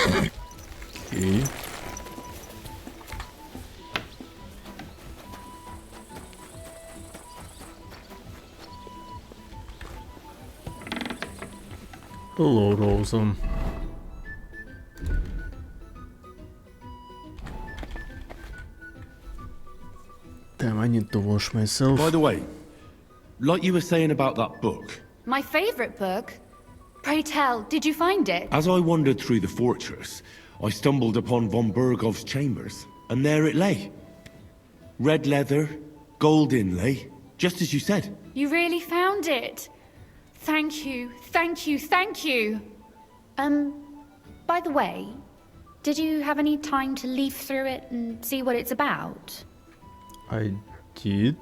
Okay. Hello, Rosa. Damn, I need to wash myself. By the way, like you were saying about that book, My favorite book? Pray tell, did you find it? as I wandered through the fortress, I stumbled upon von Bergov's chambers, and there it lay. Red leather, gold inlay, just as you said. You really found it? Thank you, thank you, thank you. By the way, did you have any time to leaf through it and see what it's about? I did.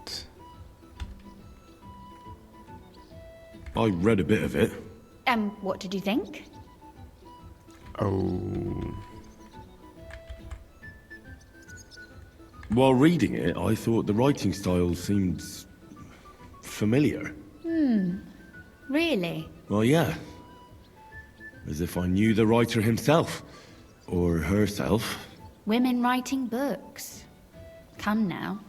I read a bit of it. What did you think? Oh. While reading it, I thought the writing style seemed familiar. Really? Well, yeah. As if I knew the writer himself. Or herself. Women writing books. Come now.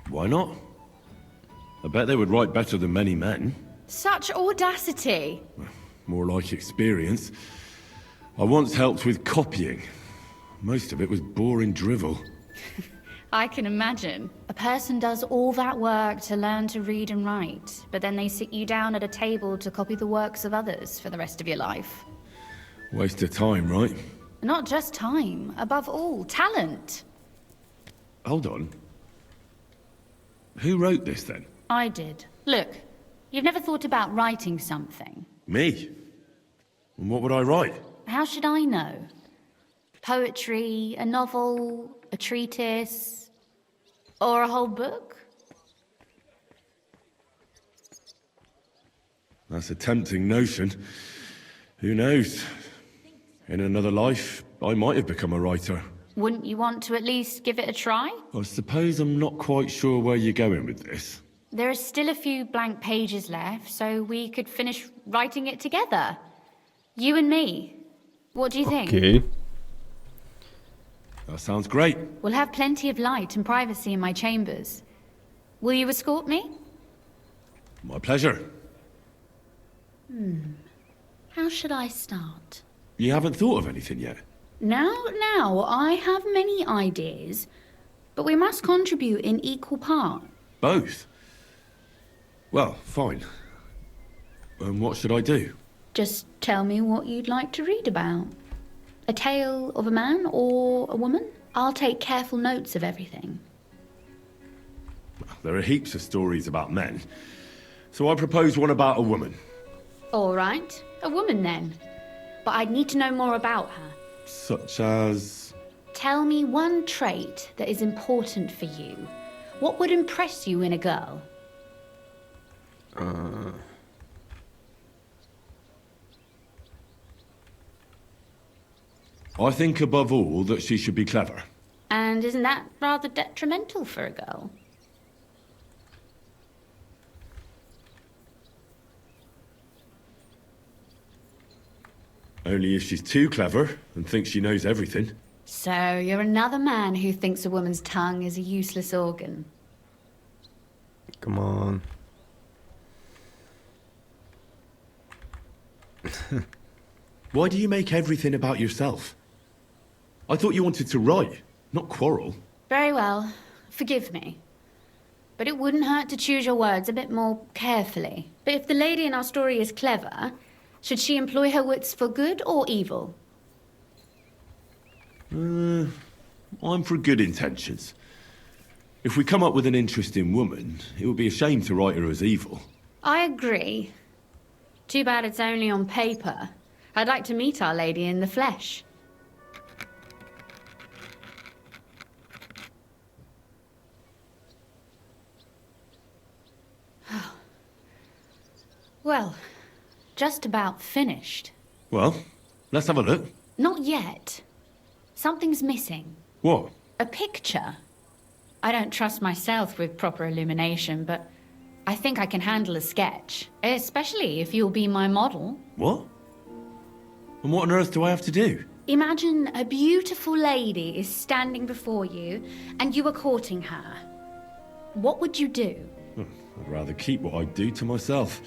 Why not? I bet they would write better than many men. Such audacity. More like experience. I once helped with copying. Most of it was boring drivel. I can imagine. A person does all that work to learn to read and write, but then they sit you down at a table to copy the works of others for the rest of your life. Waste of time, right? Not just time, above all, talent. Hold on. Who wrote this then? I did. Look, you've never thought about writing something. Me? And what would I write? How should I know? Poetry, a novel, a treatise, or a whole book? That's a tempting notion. Who knows? In another life, I might have become a writer. Wouldn't you want to at least give it a try? I suppose I'm not quite sure where you're going with this. There are still a few blank pages left, so we could finish writing it together. You and me. What do you think? Okay. That sounds great. We'll have plenty of light and privacy in my chambers. Will you escort me? My pleasure. How should I start? You haven't thought of anything yet? Now, I have many ideas, but we must contribute in equal part. Both? Well, fine. And what should I do? Just tell me what you'd like to read about. A tale of a man or a woman? I'll take careful notes of everything. There are heaps of stories about men. So I propose one about a woman. All right, a woman then. But I'd need to know more about her. Such as... Tell me one trait that is important for you. What would impress you in a girl? I think above all that she should be clever. And isn't that rather detrimental for a girl? Only if she's too clever and thinks she knows everything. So you're another man who thinks a woman's tongue is a useless organ. Come on. Why do you make everything about yourself? I thought you wanted to write, not quarrel. Very well. Forgive me. But it wouldn't hurt to choose your words a bit more carefully. But if the lady in our story is clever, should she employ her wits for good or evil? I'm for good intentions. If we come up with an interesting woman, it would be a shame to write her as evil. I agree. Too bad it's only on paper. I'd like to meet our lady in the flesh. Well, just about finished. Well, let's have a look. Not yet. Something's missing. What? A picture. I don't trust myself with proper illumination, but I think I can handle a sketch, especially if you'll be my model. What? And what on earth do I have to do? Imagine a beautiful lady is standing before you and you are courting her. What would you do? I'd rather keep what I do to myself.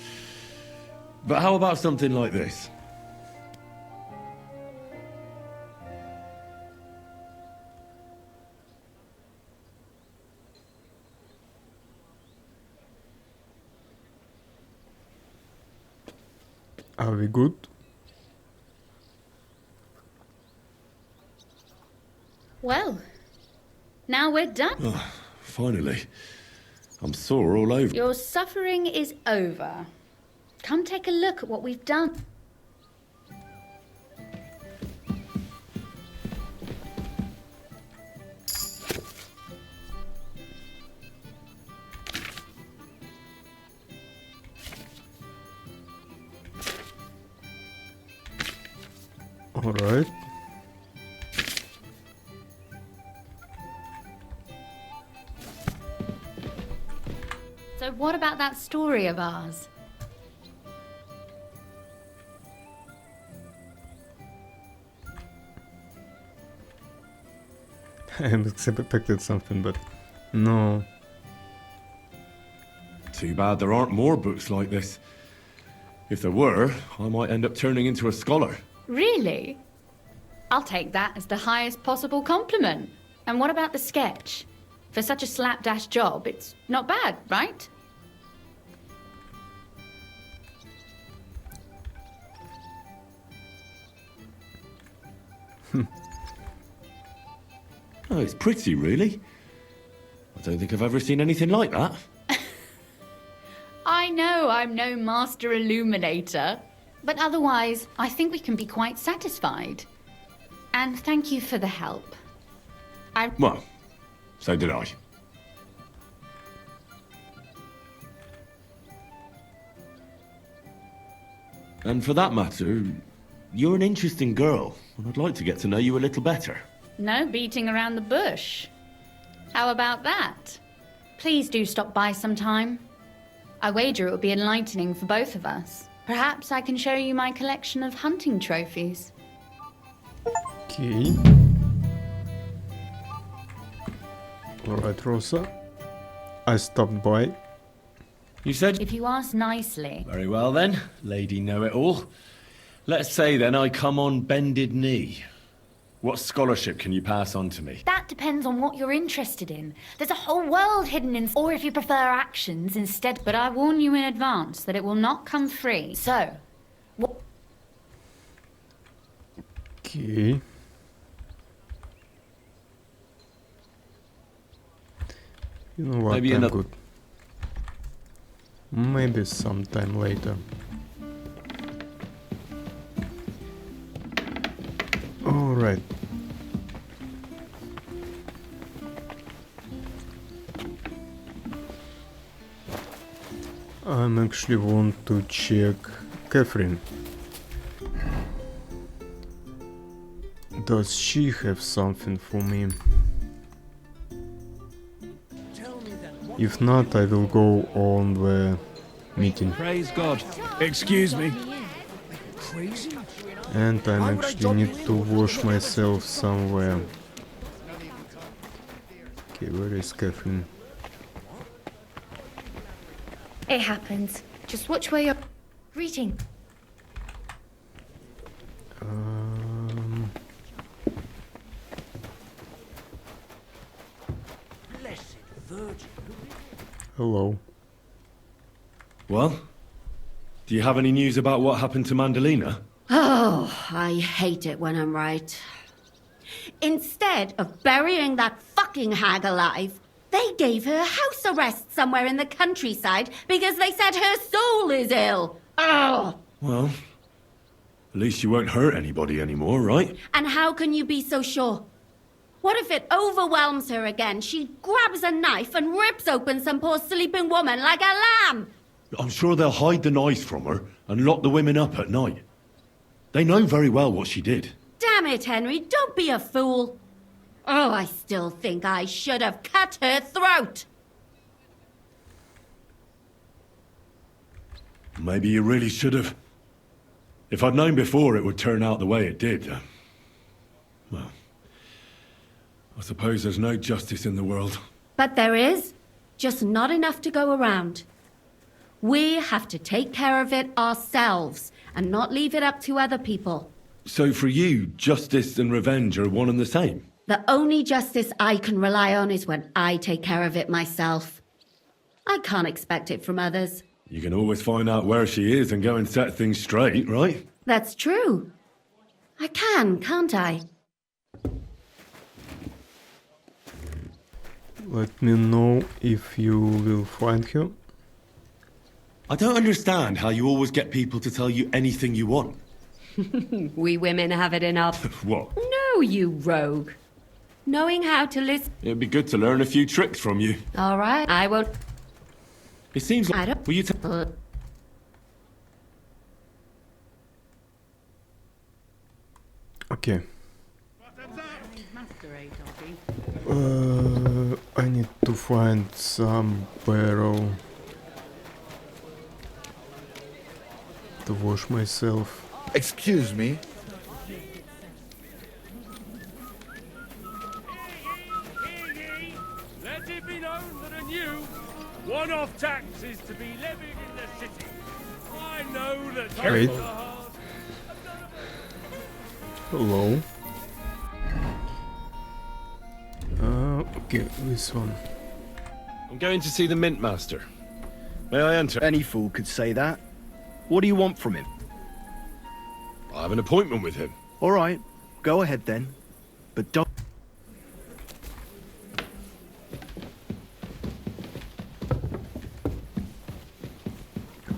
But how about something like this? Are we good? Well, now we're done. Oh, finally. I'm sore all over. Your suffering is over. Come take a look at what we've done. All right. So what about that story of ours? I expected something, but no. Too bad there aren't more books like this. If there were, I might end up turning into a scholar. Really? I'll take that as the highest possible compliment. And what about the sketch? For such a slapdash job, it's not bad, right? Oh, it's pretty, really. I don't think I've ever seen anything like that. I know I'm no master illuminator, but otherwise, I think we can be quite satisfied. And thank you for the help. Well, so did I. And for that matter, you're an interesting girl, and I'd like to get to know you a little better. No beating around the bush. How about that? Please do stop by sometime. I wager it will be enlightening for both of us. Perhaps I can show you my collection of hunting trophies. Okay. Alright, Rosa. I stopped by. You said? If you ask nicely. Very well then, Lady Know-It-All. Let's say then I come on bended knee. What scholarship can you pass on to me? That depends on what you're interested in. There's a whole world hidden in... Or if you prefer actions instead. But I warn you in advance that it will not come free. So, what... Okay. You know what, Maybe I'm another... good. Maybe sometime later. Alright. I'm actually want to check Catherine. Does she have something for me? If not, I will go on the meeting. Praise God. Excuse me. And I actually need to wash myself somewhere. Okay, where is Catherine? It happens. Just watch where you're... Greeting. Hello. Well? Do you have any news about what happened to Mandalina? Oh, I hate it when I'm right. Instead of burying that fucking hag alive, they gave her house arrest somewhere in the countryside because they said her soul is ill. Oh! Well, at least you won't hurt anybody anymore, right? And how can you be so sure? What if it overwhelms her again? She grabs a knife and rips open some poor sleeping woman like a lamb. I'm sure they'll hide the knives from her and lock the women up at night. They know very well what she did. Damn it, Henry, don't be a fool. Oh, I still think I should have cut her throat. Maybe you really should have. If I'd known before it would turn out the way it did, well, I suppose there's no justice in the world. But there is, just not enough to go around. We have to take care of it ourselves and not leave it up to other people. So for you, justice and revenge are one and the same? The only justice I can rely on is when I take care of it myself. I can't expect it from others. You can always find out where she is and go and set things straight, right? That's true. I can, can't I? Let me know if you will find her. I don't understand how you always get people to tell you anything you want. We women have it in our... What? No, you rogue. Knowing how to listen... It'd be good to learn a few tricks from you. All right, I won't... It seems like... I don't... Will you Okay. I need to find some barrel to wash myself. Excuse me. Let it be known that a new one-off tax is to be levied in the city. I know that Wait. times are hard. Hello. Okay, this one. I'm going to see the Mint Master. May I enter? Any fool could say that. What do you want from him? I have an appointment with him. All right, go ahead then. But don't...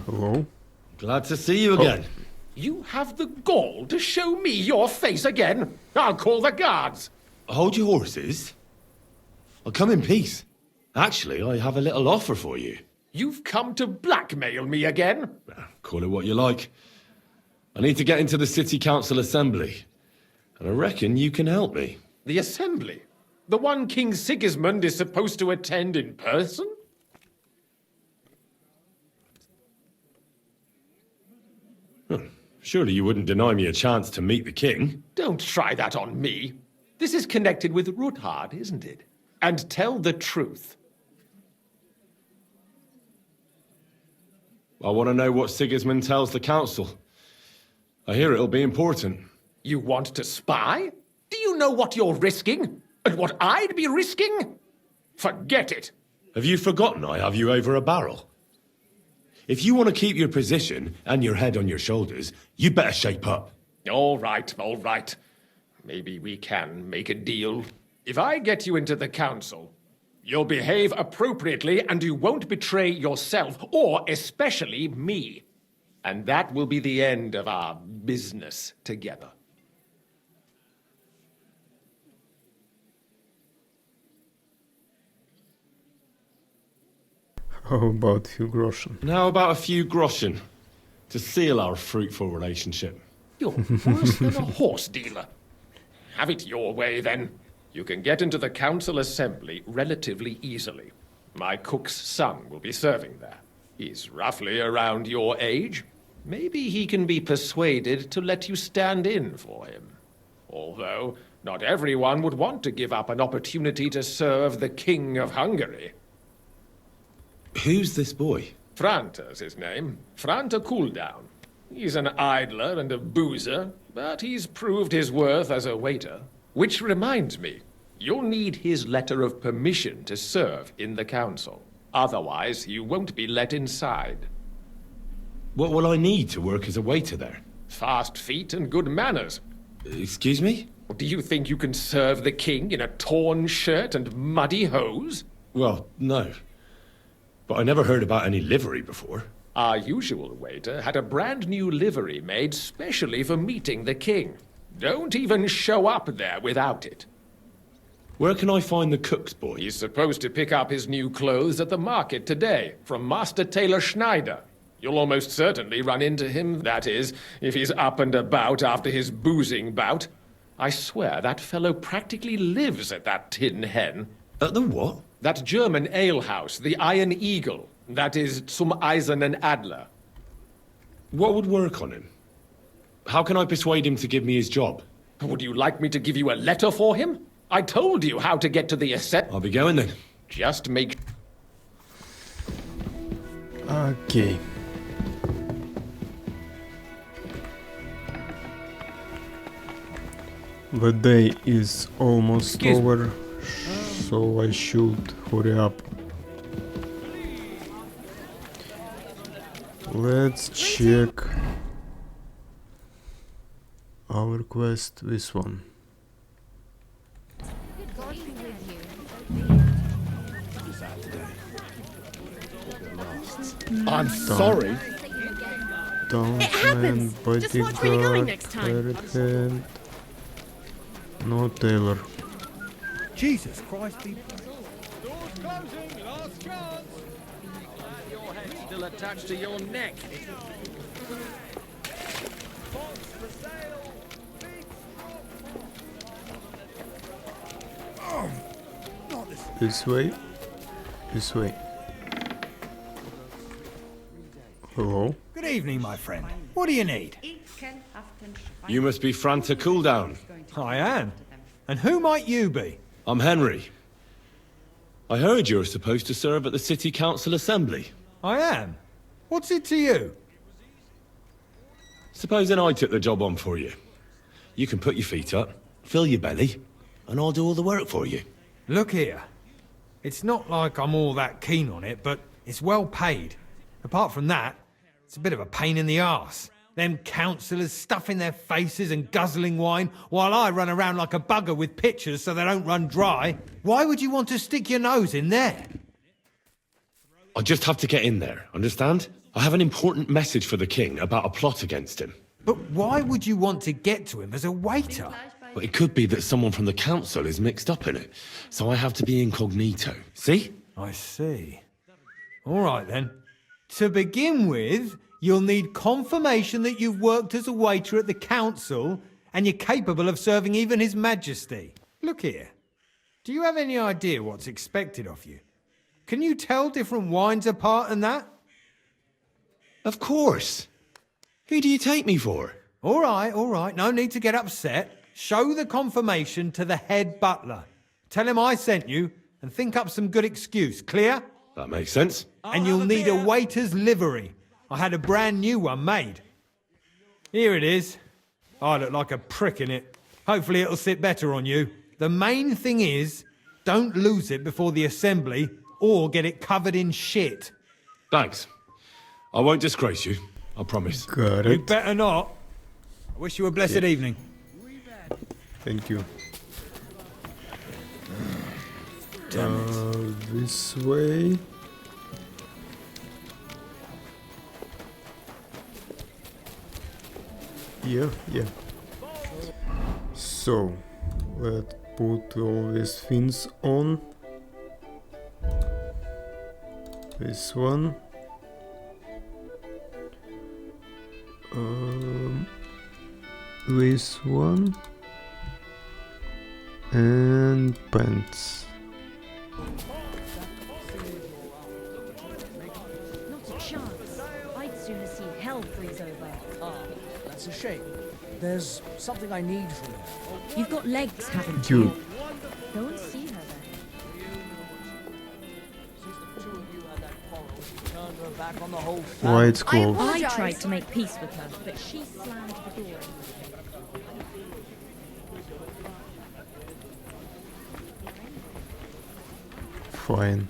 Hello. Glad to see you again. You have the gall to show me your face again? I'll call the guards. Hold your horses. I'll come in peace. Actually, I have a little offer for you. You've come to blackmail me again? Call it what you like. I need to get into the City Council Assembly. And I reckon you can help me. The assembly? The one King Sigismund is supposed to attend in person? Surely you wouldn't deny me a chance to meet the king? Don't try that on me. This is connected with Ruthard, isn't it? And tell the truth. I want to know what Sigismund tells the council. I hear it'll be important. You want to spy? Do you know what you're risking? And what I'd be risking? Forget it. Have you forgotten I have you over a barrel? If you want to keep your position and your head on your shoulders, you better shape up. All right, all right. Maybe we can make a deal. If I get you into the council, you'll behave appropriately and you won't betray yourself, or especially me. And that will be the end of our business together. How about few groschen? And how about a few groschen to seal our fruitful relationship? You're worse than a horse dealer. Have it your way, then. You can get into the council assembly relatively easily. My cook's son will be serving there. He's roughly around your age. Maybe he can be persuaded to let you stand in for him. Although, not everyone would want to give up an opportunity to serve the King of Hungary. Who's this boy? Franta's his name. Franta Cooldown. He's an idler and a boozer, but he's proved his worth as a waiter. Which reminds me, you'll need his letter of permission to serve in the council. Otherwise, you won't be let inside. What will I need to work as a waiter there? Fast feet and good manners. Excuse me? Do you think you can serve the king in a torn shirt and muddy hose? Well, no. But I never heard about any livery before. Our usual waiter had a brand new livery made specially for meeting the king. Don't even show up there without it. Where can I find the cook's boy? He's supposed to pick up his new clothes at the market today, from Master Tailor Schneider. You'll almost certainly run into him, that is, if he's up and about after his boozing bout. I swear that fellow practically lives at that Tin Hen. At the what? That German alehouse, the Iron Eagle. That is, zum Eisernen Adler. What would work on him? How can I persuade him to give me his job? Would you like me to give you a letter for him? I told you how to get to the assembly. I'll be going then. Just make... Okay. The day is almost over, so I should hurry up. Let's check our quest, this one. I'm sorry. Townsman, Just watch where you're going bodyguard, next time. third hand. No Taylor. Jesus Christ, people. Doors closing, last chance. Your head's still attached to your neck. Pots for sale. This way. This way. Hello? Good evening, my friend. What do you need? You must be Franta Cooldown. I am. And who might you be? I'm Henry. I heard you're supposed to serve at the City Council Assembly. I am. What's it to you? Supposing I took the job on for you. You can put your feet up, fill your belly, and I'll do all the work for you. Look here. It's not like I'm all that keen on it, but it's well paid. Apart from that, it's a bit of a pain in the arse. Them councillors stuffing their faces and guzzling wine, while I run around like a bugger with pitchers so they don't run dry. Why would you want to stick your nose in there? I just have to get in there, understand? I have an important message for the king about a plot against him. But why would you want to get to him as a waiter? But it could be that someone from the council is mixed up in it, so I have to be incognito. See? I see. All right then. To begin with, you'll need confirmation that you've worked as a waiter at the council and you're capable of serving even His Majesty. Look here. Do you have any idea what's expected of you? Can you tell different wines apart and that? Of course. Who do you take me for? All right. No need to get upset. Show the confirmation to the head butler. Tell him I sent you and think up some good excuse. Clear? That makes sense. And you'll need a waiter's livery. I had a brand new one made. Here it is. I look like a prick in it. Hopefully it'll sit better on you. The main thing is, don't lose it before the assembly or get it covered in shit. Thanks. I won't disgrace you, I promise. Got You it. better not. I wish you a blessed evening. Thank you. This way. Yeah. So, let's put all these things on. This one. This one. And pants. Not a chance. I'd sooner see hell freeze over. Ah, that's a shame. There's something I need from you. You've got legs, haven't You. you? Go and see her then. Since the two of you had that quarrel, you turned her back on the whole Why family. it's closed? I tried to make peace with her, but she slammed the door. Fine.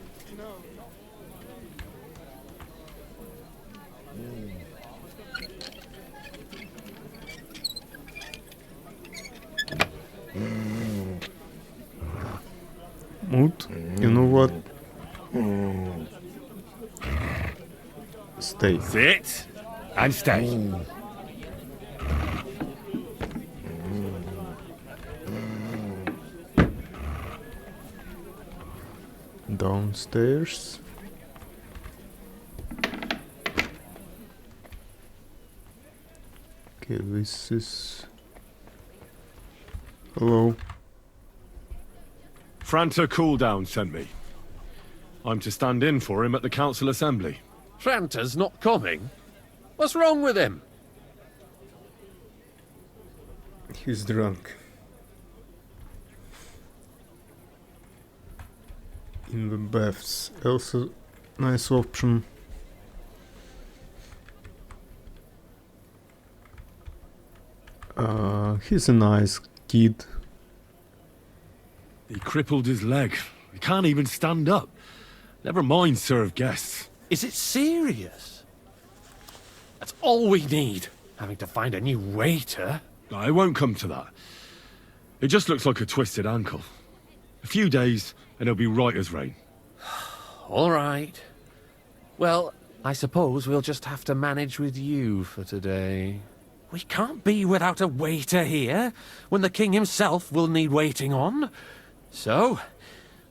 Mood? You know what? Stay. Sit and stay. Downstairs. Okay, this is... Hello. Franta Cooldown sent me. I'm to stand in for him at the council assembly. Franta's not coming? What's wrong with him? He's drunk. In the baths, also nice option. He's a nice kid. He crippled his leg. He can't even stand up. Never mind serve guests. Is it serious? That's all we need. Having to find a new waiter. No, it won't come to that. It just looks like a twisted ankle. A few days, and he'll be right as rain. All right. Well, I suppose we'll just have to manage with you for today. We can't be without a waiter here, when the king himself will need waiting on. So,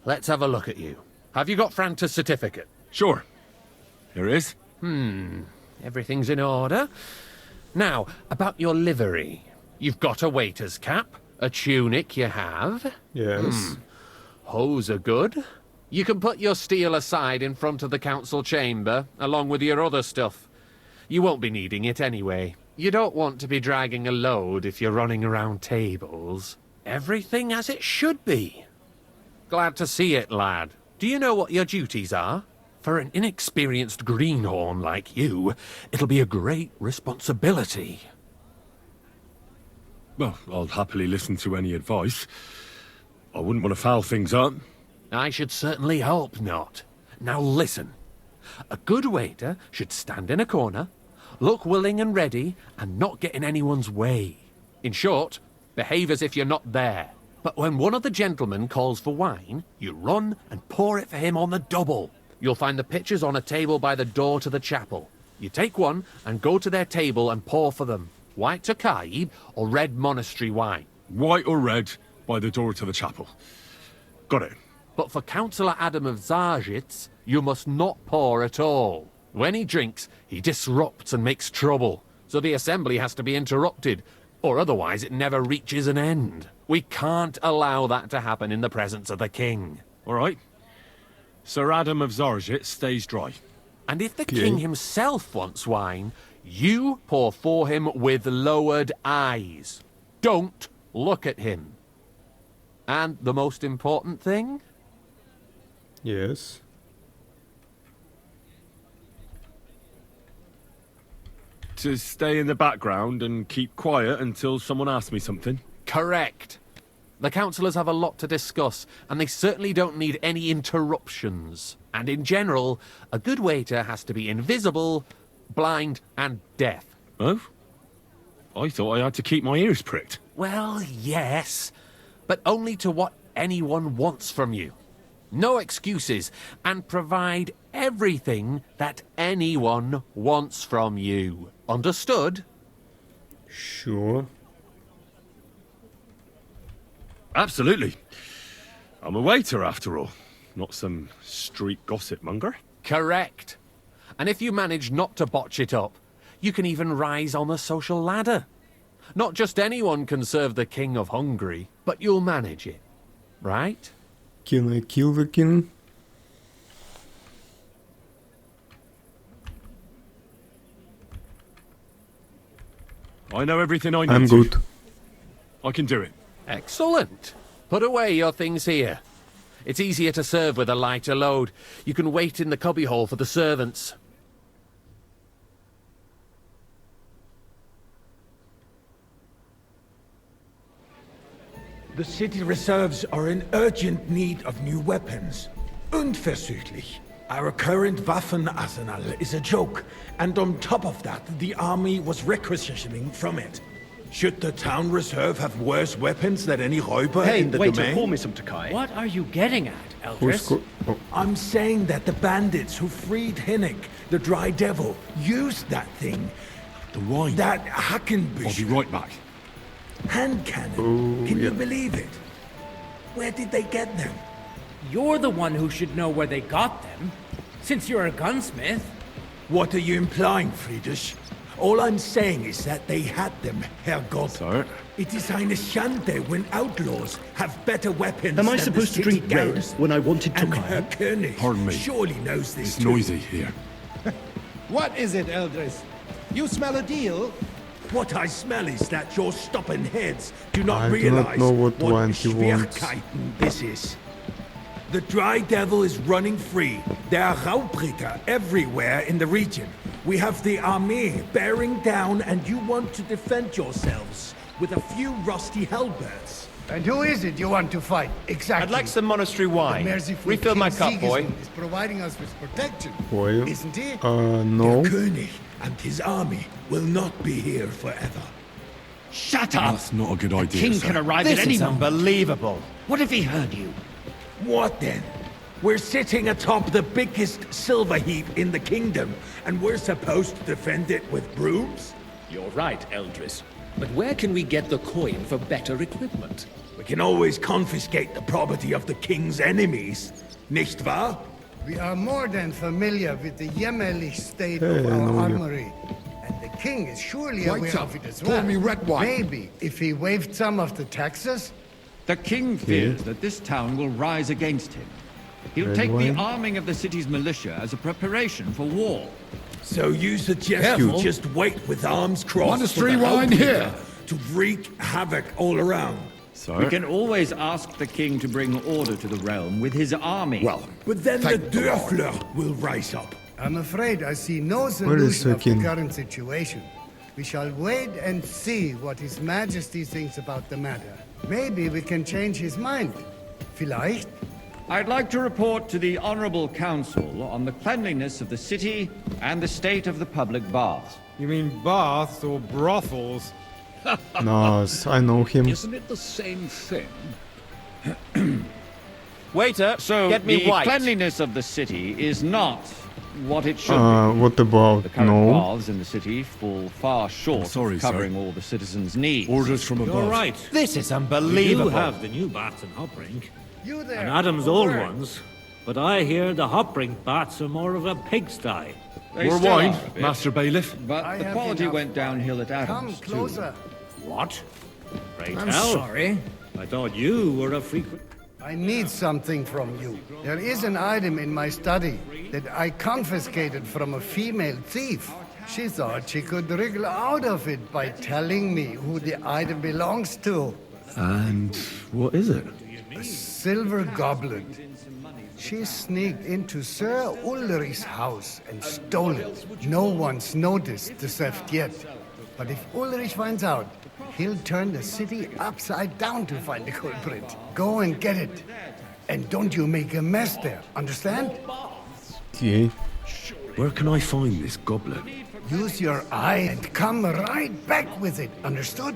let's have a look at you. Have you got Franta's certificate? Sure. Here it is. Everything's in order. Now, about your livery. You've got a waiter's cap, a tunic you have. Yes. Hose are good. You can put your steel aside in front of the council chamber, along with your other stuff. You won't be needing it anyway. You don't want to be dragging a load if you're running around tables. Everything as it should be. Glad to see it, lad. Do you know what your duties are? For an inexperienced greenhorn like you, it'll be a great responsibility. Well, I'll happily listen to any advice. I wouldn't want to foul things up. I should certainly hope not. Now listen. A good waiter should stand in a corner, look willing and ready, and not get in anyone's way. In short, behave as if you're not there. But when one of the gentlemen calls for wine, you run and pour it for him on the double. You'll find the pitchers on a table by the door to the chapel. You take one and go to their table and pour for them. White Tokaib or red monastery wine. White or red, by the door to the chapel. Got it. But for Councillor Adam of Zarzhitz, you must not pour at all. When he drinks, he disrupts and makes trouble. So the assembly has to be interrupted, or otherwise it never reaches an end. We can't allow that to happen in the presence of the king. All right. Sir Adam of Zarzhitz stays dry. And if the king himself wants wine, you pour for him with lowered eyes. Don't look at him. And the most important thing? Yes. To stay in the background and keep quiet until someone asks me something? Correct. The councillors have a lot to discuss, and they certainly don't need any interruptions. And in general, a good waiter has to be invisible, blind, and deaf. Oh? I thought I had to keep my ears pricked. Well, yes, but only to what anyone wants from you. No excuses, and provide everything that anyone wants from you. Understood? Sure. Absolutely. I'm a waiter, after all. Not some street gossip monger. Correct. And if you manage not to botch it up, you can even rise on the social ladder. Not just anyone can serve the King of Hungary, but you'll manage it. Right? Can I kill the king? I know everything I need I'm to. good. I can do it. Excellent. Put away your things here. It's easier to serve with a lighter load. You can wait in the cubbyhole for the servants. The city reserves are in urgent need of new weapons. Unverzüglich. Our current Waffenarsenal is a joke, and on top of that, the army was requisitioning from it. Should the town reserve have worse weapons than any Räuber in the domain? Pour me some Tokai. What are you getting at, Eldris? I'm saying that the bandits who freed Hinnick, the Dry Devil, used that thing. The wine. That Hackenbush. I'll be right back. Hand cannon. Can you believe it? Where did they get them? You're the one who should know where they got them, since you're a gunsmith. What are you implying, Friedrich? All I'm saying is that they had them, Herrgott. Sir? It is eine Schande when outlaws have better weapons Am I than supposed the to drink city red garrison. when I wanted And Tokai? Herr König Pardon me. surely knows this It's too. noisy here. What is it, Eldris? You smell a deal? What I smell is that your stubborn heads do not I do realize not know what wine he wants. Schwierigkeiten this is. The Dry Devil is running free. There are Raubritter everywhere in the region. We have the army bearing down, and you want to defend yourselves with a few rusty halberds. And who is it you want to fight, exactly? I'd like some monastery wine. Refill my cup, boy. Is providing us with protection, Boy. isn't he? No. Der König and his army will not be here forever. Shut up! That's not a good idea, King sir. can arrive at any moment. Unbelievable. What if he heard you? What then? We're sitting atop the biggest silver heap in the kingdom, and we're supposed to defend it with brooms? You're right, Eldris. But where can we get the coin for better equipment? We can always confiscate the property of the king's enemies, nicht wahr? We are more than familiar with the Yemenite state of our armory. And the king is surely aware of it as well. Pour me red wine. Maybe if he waived some of the taxes? The king fears that this town will rise against him. He'll Red take wine. the arming of the city's militia as a preparation for war. So you suggest you just wait with arms crossed Monastery for the wine Hellbreaker here. to wreak havoc all around? We can always ask the king to bring order to the realm with his army. Well, But then the thank the Lord. Dörfler will rise up. I'm afraid I see no is solution the of the king? current situation. We shall wait and see what His Majesty thinks about the matter. Maybe we can change his mind. Vielleicht? I'd like to report to the Honorable Council on the cleanliness of the city and the state of the public baths. You mean baths or brothels? Nice, I know him. Isn't it the same thing? Waiter, So get me the white. cleanliness of the city is not what it should be. What about The current no? baths in the city fall far short sorry, of sir. covering all the citizens' needs. Orders from above. You're right. This is We do unbelievable. have the new baths in Hopbrink, You there. and Adam's a old word. ones. But I hear the Hopbrink baths are more of a pigsty. They More still wine, are a bit, Master Bailiff. But I the have quality enough went downhill at Come Adams, too. closer. What? Pray I'm tell. sorry. I thought you were a frequent... I need something from you. There is an item in my study that I confiscated from a female thief. She thought she could wriggle out of it by telling me who the item belongs to. And what is it? A silver goblet. She sneaked into Sir Ulrich's house and stole it. No one's noticed the theft yet. But if Ulrich finds out, he'll turn the city upside down to find the culprit. Go and get it. And don't you make a mess there, understand? Okay. Where can I find this goblet? Use your eye and come right back with it, understood?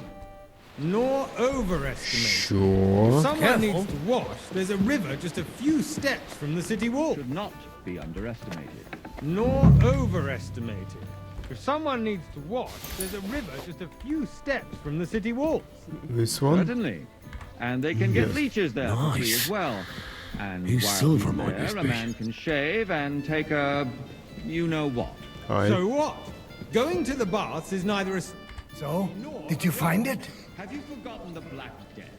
Nor overestimate. Sure. If someone needs to wash, there's a river just a few steps from the city wall. Should not be underestimated. Nor overestimated. If someone needs to wash, there's a river just a few steps from the city wall. This one? Certainly. And they can get Yes. leeches there for free Nice. as well. And Whose while silver he's might this there, a be? man can shave and take a... you-know-what. Hi. So what? Going to the baths is neither a... So, did you find it? Have you forgotten the Black Death?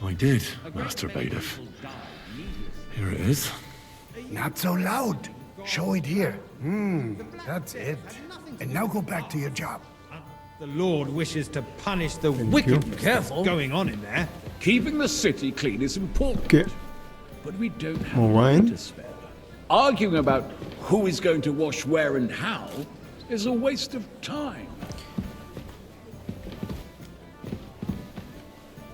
I did, Master Bailiff. Here it is. Not so loud. Show it here. That's it. And now go back to your job. The Lord wishes to punish the wickedness that's going on in there. Keeping the city clean is important, Okay. but we don't have More wine? to spare. Arguing about who is going to wash where and how is a waste of time.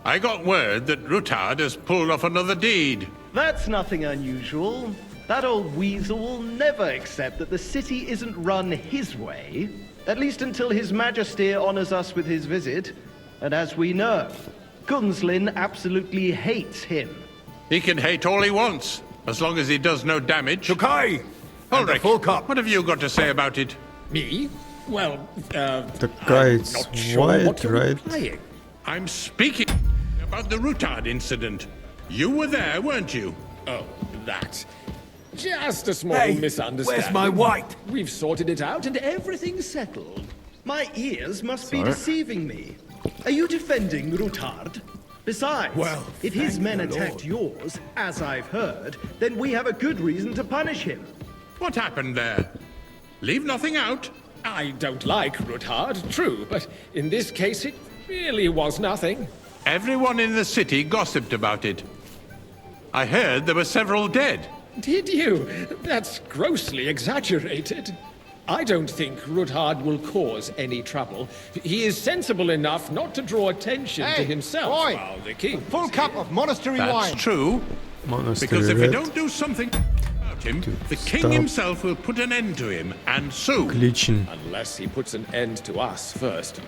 I got word that Rutard has pulled off another deed. That's nothing unusual. That old weasel will never accept that the city isn't run his way, at least until His Majesty honors us with his visit. And as we know, Gunslin absolutely hates him. He can hate all he wants, as long as he does no damage. Chukai! Ulrich, what have you got to say about it? Me? Well, The guy's not sure white, what you're right? implying. I'm speaking about the Rutard incident. You were there, weren't you? Oh, that. Just a small Hey, misunderstanding. where's my white? We've sorted it out and everything's settled. My ears must be deceiving me. Are you defending Rutard? Besides, Well, if his thank men the attacked Lord. yours, as I've heard, then we have a good reason to punish him. What happened there? Leave nothing out. I don't like Ruthard, true, but in this case it really was nothing. Everyone in the city gossiped about it. I heard there were several dead. Did you? That's grossly exaggerated. I don't think Ruthard will cause any trouble. He is sensible enough not to draw attention to himself while the king... Full cup of monastery That's wine. That's true. Monastery because if we red. don't do something about him, the king stop. himself will put an end to him, and soon. Glitching. Unless he puts an end to us first.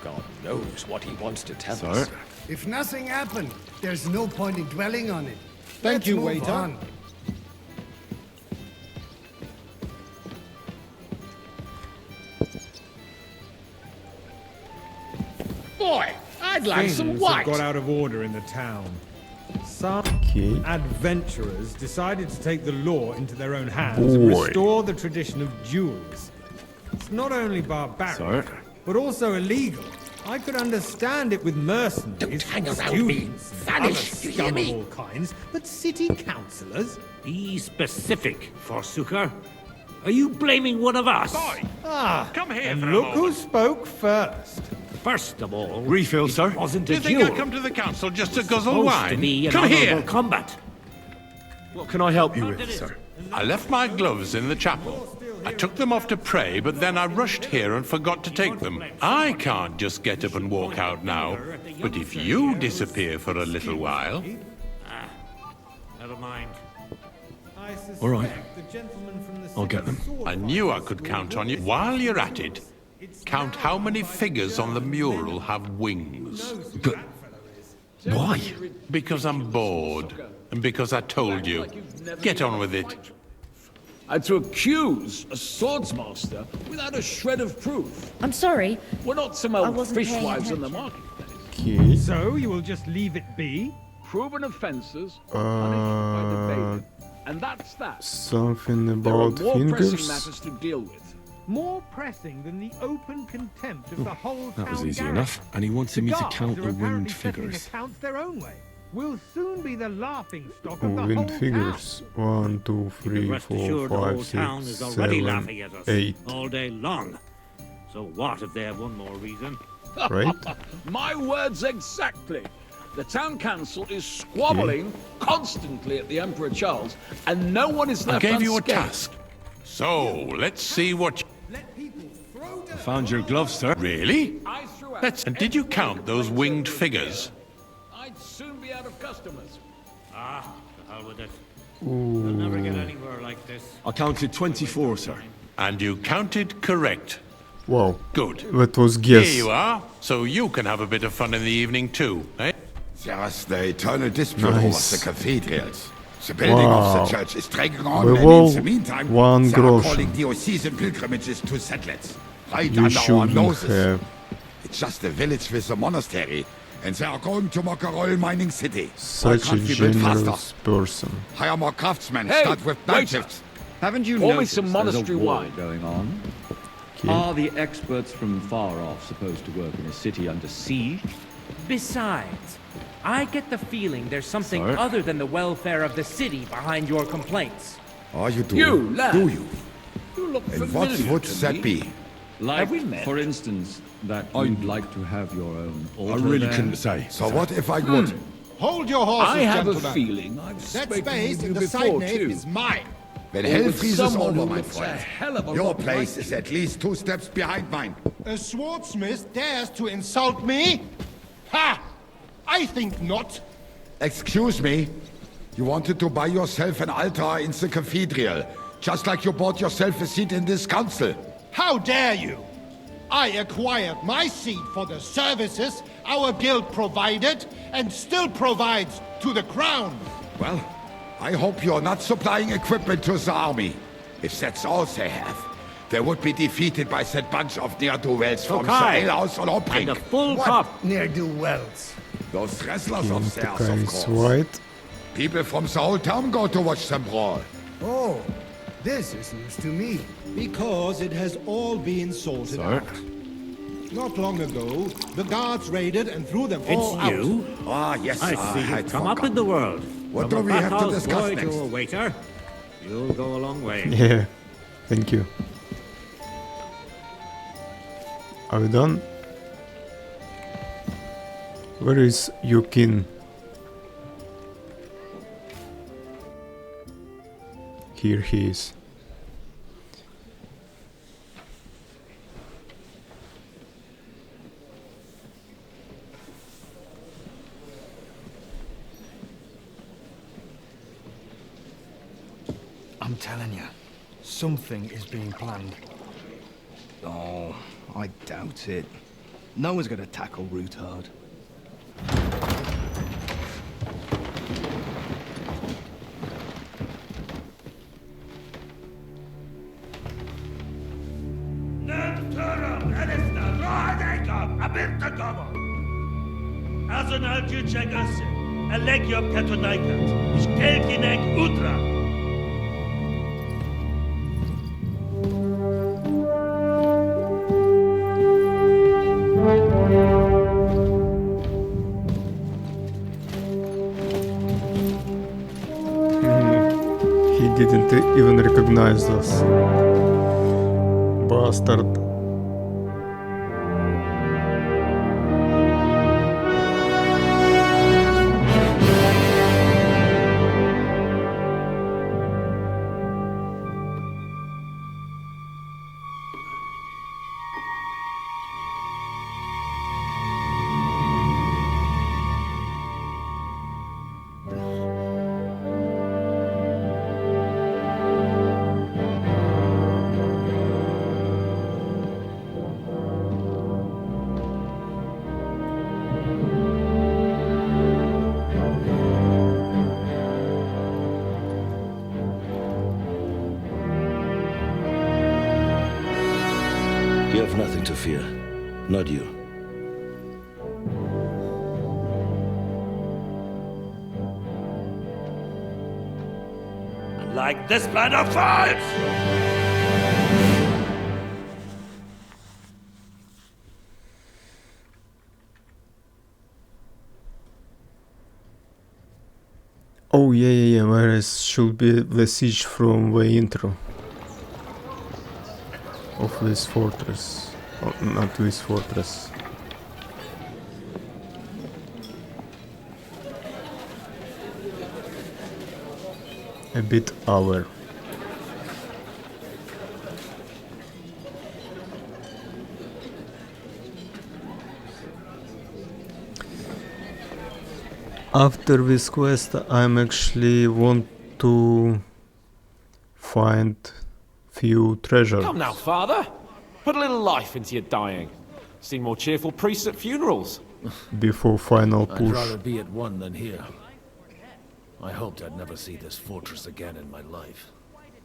God knows what he wants to tell us. If nothing happened, there's no point in dwelling on it. Thank you, Let's move waiter. on. Boy, I'd like some Things white. have got out of order in the town. Some adventurers decided to take the law into their own hands and Boy. restore the tradition of duels. It's not only barbaric, but also illegal. I could understand it with mercenaries, hang around students, me. and other Vanish, do you scum hear of me? all kinds, but city councillors? Be specific, Forsucher. Are you blaming one of us? Ah, come here and for a look who moment. spoke first. First of all, Refill, it sir. wasn't Do a you think duel. I come to the council just to guzzle Supposed wine? to be an Come here! honorable combat. What can I help you with, sir? I left my gloves in the chapel. I took them off to pray, but then I rushed here and forgot to take them. I can't just get up and walk out now. But if you disappear for a little while... Never mind. All right. I'll get them. I knew I could count on you. While you're at it, count how many figures on the mural have wings. But why? Because I'm bored. And because I told you. Get on with it. And to accuse a swordsmaster without a shred of proof. I'm sorry. We're not some I old wasn't paying fishwives in the attention. marketplace. Okay. So you will just leave it be? Proven offences, punished by the bailiff. And that's that. Something There are about more pressing fingers. matters to deal with. More pressing than the open contempt of the whole town That was easy garrison. enough. And he wanted me to Guards count are the apparently winged setting figures. accounts their own way. Will soon be the laughing stock Oh, of the wind whole figures. 1, 2, 3, Rest 4, assured, the 5, whole town 6, is already 7, laughing at us 8. all day long. So what if they have one more reason? Right? My words exactly. The town council is squabbling constantly at the Emperor Charles, and no one is I left gave you a unscathed. task. So, let's see what... I found your gloves, sir. Really? I threw out And did you count those winged figures? I'd soon be out of customers. Ah, the hell with it. We'll never get anywhere like this. I counted 24, sir. And you counted correct. Wow. Good. That was Here guess. you are. So you can have a bit of fun in the evening too, eh? There's the eternal dispute Nice. over the cathedrals. The building Wow. of the church is dragging on, We and will in the meantime, one they are groschen. calling diocesan pilgrimages to settlers. Right You under our shouldn't noses. have It's just a village with a monastery, and they are going to Mokarol mining city. Why such a can't we build faster? generous person. Hire more craftsmen, Hey, start with night waiter. shifts. Haven't you Pour me noticed some there's monastery a war wine. going on? Okay. Are the experts from far off supposed to work in a city under siege? Besides, I get the feeling there's something Sir? other than the welfare of the city behind your complaints. Are you You, doing? lad. Do you? You look And what familiar would to that me. be? Like, Have we met? for instance, that you'd like to have your own I altar really there? couldn't say. So what if I would? Hold your horses, I have gentlemen. a feeling I've That spoken space with in you the before side nave too. is mine. When Or hell with freezes someone over, who my looks a friend, hell of a your lot place like is at least 2 steps behind mine. A swordsmith dares to insult me? Ha! I think not. Excuse me? You wanted to buy yourself an altar in the cathedral, just like you bought yourself a seat in this council. How dare you? I acquired my seat for the services our guild provided and still provides to the crown. Well, I hope you're not supplying equipment to the army. If that's all they have, they would be defeated by that bunch of ne'er-do-wells from the Okay. alehouse on Opring. And a full What? cup. Ne'er-do-wells. Those wrestlers of theirs, Guy of is course. white. People from the whole town go to watch them brawl. Oh, this is news to me. Because it has all been sorted out. Not long ago, the guards raided and threw them all out. It's you? Ah, yes, I see had you've come up forgotten. in the world. What From do we a have to fat-house discuss boy next? to a waiter. You'll go a long way. Yeah. Thank you. Are we done? Where is your kin? Here he is. I'm telling you, something is being planned. Oh, I doubt it. No one's gonna tackle Rootard. Azonal Juchek Ase, Elegiop Katonaikat, Ishkelkinek Udra. He didn't even recognize us. Bastard. You have nothing to fear. Not you. Like this plan of fights! Oh yeah, whereas should be the siege from the intro of this fortress. Oh, not this fortress. A bit hour. After this quest, I'm actually want to find few treasures. Come now, father. Put a little life into your dying. Seen more cheerful priests at funerals. Before final I'd push. rather be at one than here. I hoped I'd never see this fortress again in my life.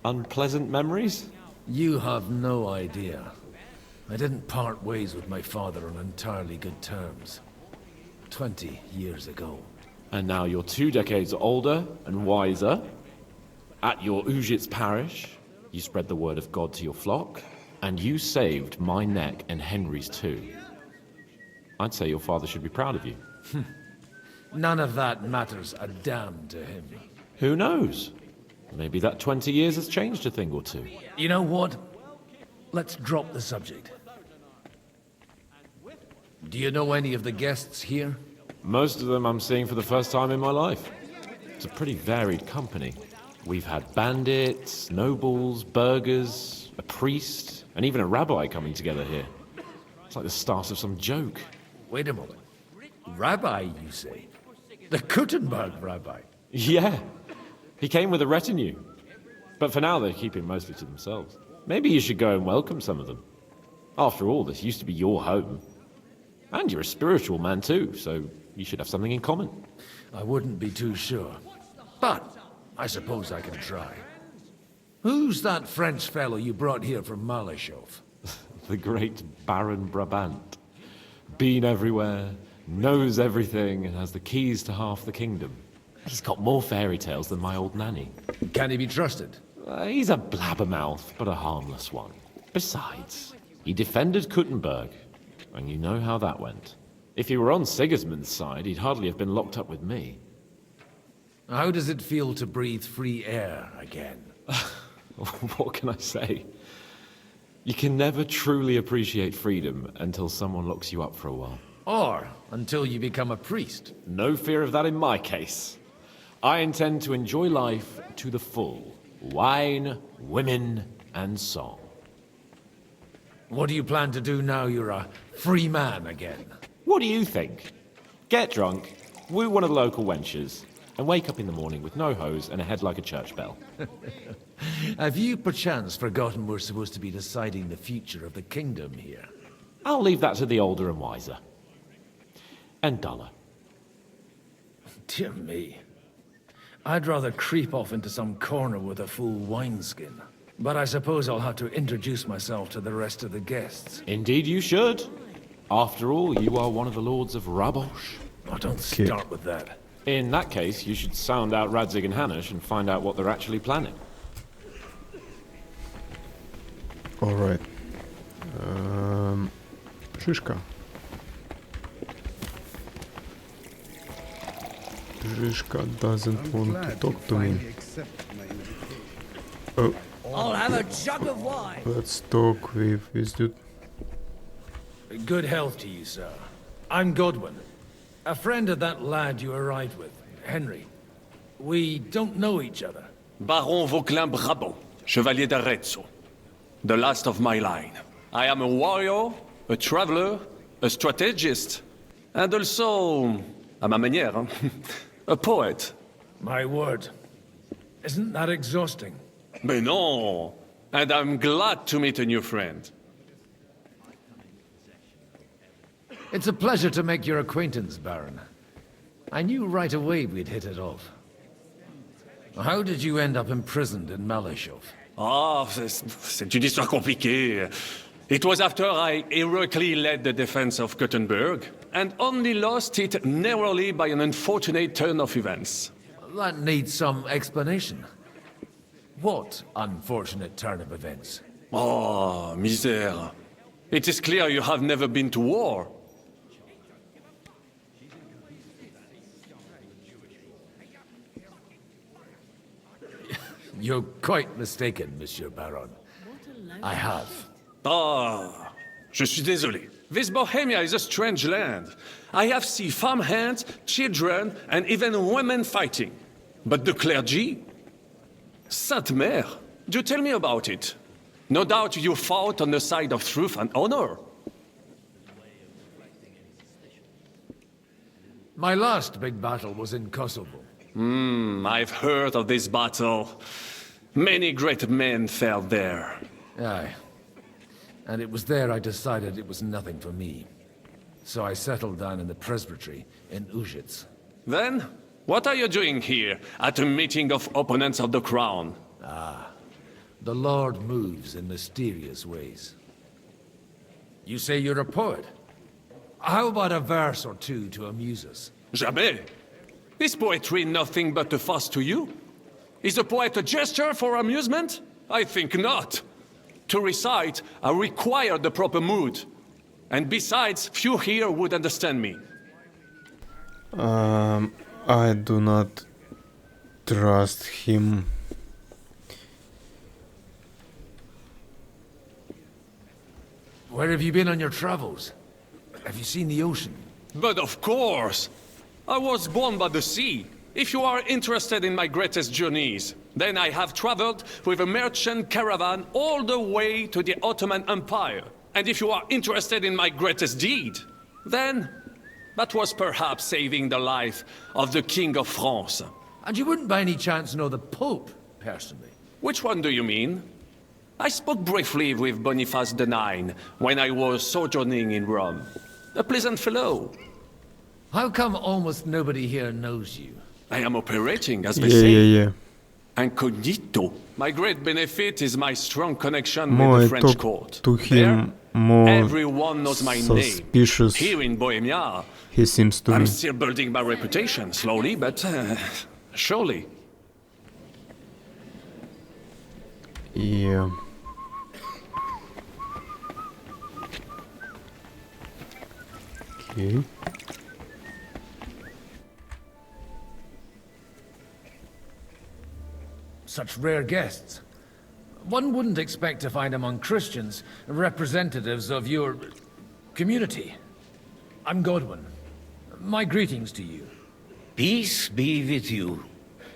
Unpleasant memories? You have no idea. I didn't part ways with my father on entirely good terms. 20 years ago. And now you're 2 decades older and wiser. At your Ujit's parish, you spread the word of God to your flock, and you saved my neck and Henry's too. I'd say your father should be proud of you. None of that matters a damn to him. Who knows? Maybe that 20 years has changed a thing or two. You know what? Let's drop the subject. Do you know any of the guests here? Most of them I'm seeing for the first time in my life. It's a pretty varied company. We've had bandits, nobles, burghers, a priest, and even a rabbi coming together here. It's like the start of some joke. Wait a moment. Rabbi, you say? The Kuttenberg rabbi? Yeah. He came with a retinue. But for now, they're keeping mostly to themselves. Maybe you should go and welcome some of them. After all, this used to be your home. And you're a spiritual man too, so you should have something in common. I wouldn't be too sure. But I suppose I can try. Who's that French fellow you brought here from Malashov? The great Baron Brabant. Been everywhere, knows everything, and has the keys to half the kingdom. He's got more fairy tales than my old nanny. Can he be trusted? He's a blabbermouth, but a harmless one. Besides, he defended Kuttenberg, and you know how that went. If he were on Sigismund's side, he'd hardly have been locked up with me. How does it feel to breathe free air again? What can I say? You can never truly appreciate freedom until someone locks you up for a while. Or until you become a priest. No fear of that in my case. I intend to enjoy life to the full. Wine, women, and song. What do you plan to do now you're a free man again? What do you think? Get drunk, woo one of the local wenches, and wake up in the morning with no hose and a head like a church bell. Have you perchance forgotten we're supposed to be deciding the future of the kingdom here? I'll leave that to the older and wiser. And duller. Dear me. I'd rather creep off into some corner with a full wineskin. But I suppose I'll have to introduce myself to the rest of the guests. Indeed you should. After all, you are one of the lords of Rabosh. Oh, don't start with that. In that case, you should sound out Radzig and Hanush and find out what they're actually planning. Alright. Shishka. Shishka doesn't want to talk to me. Oh. I'll have a jug of wine. Let's talk with this dude. Good health to you, sir. I'm Godwin. A friend of that lad you arrived with, Henry. We don't know each other. Baron Vauquelin Brabo, Chevalier d'Arezzo. The last of my line. I am a warrior, a traveler, a strategist, and also, à ma manière, a poet. My word. Isn't that exhausting? Mais non! And I'm glad to meet a new friend. It's a pleasure to make your acquaintance, Baron. I knew right away we'd hit it off. How did you end up imprisoned in Malashov? Ah, c'est une histoire compliquée. It was after I heroically led the defense of Gothenburg, and only lost it narrowly by an unfortunate turn of events. That needs some explanation. What unfortunate turn of events? Oh, misère. It is clear you have never been to war. You're quite mistaken, Monsieur Baron. I have. Ah, je suis désolé. This Bohemia is a strange land. I have seen farmhands, children, and even women fighting. But the clergy? Sainte Mère, do tell me about it. No doubt you fought on the side of truth and honor. My last big battle was in Kosovo. I've heard of this battle. Many great men fell there. Aye. And it was there I decided it was nothing for me. So I settled down in the presbytery in Ujits. Then, what are you doing here at a meeting of opponents of the crown? Ah, the Lord moves in mysterious ways. You say you're a poet? How about a verse or two to amuse us? Jamais. Is poetry nothing but a fuss to you? Is a poet a gesture for amusement? I think not. To recite, I require the proper mood. And besides, few here would understand me. I do not trust him. Where have you been on your travels? Have you seen the ocean? But of course! I was born by the sea. If you are interested in my greatest journeys, then I have traveled with a merchant caravan all the way to the Ottoman Empire. And if you are interested in my greatest deed, then that was perhaps saving the life of the King of France. And you wouldn't by any chance know the Pope, personally? Which one do you mean? I spoke briefly with Boniface IX when I was sojourning in Rome. A pleasant fellow. How come almost nobody here knows you? I am operating, as they say. Yeah. Incognito. My great benefit is my strong connection More with the I French talk court. to him, There, more everyone knows my suspicious name. Here in Bohemia, he seems to I'm be. still building my reputation, slowly, but surely. Yeah. Okay. Such rare guests. One wouldn't expect to find among Christians representatives of your community. I'm Godwin. My greetings to you. Peace be with you.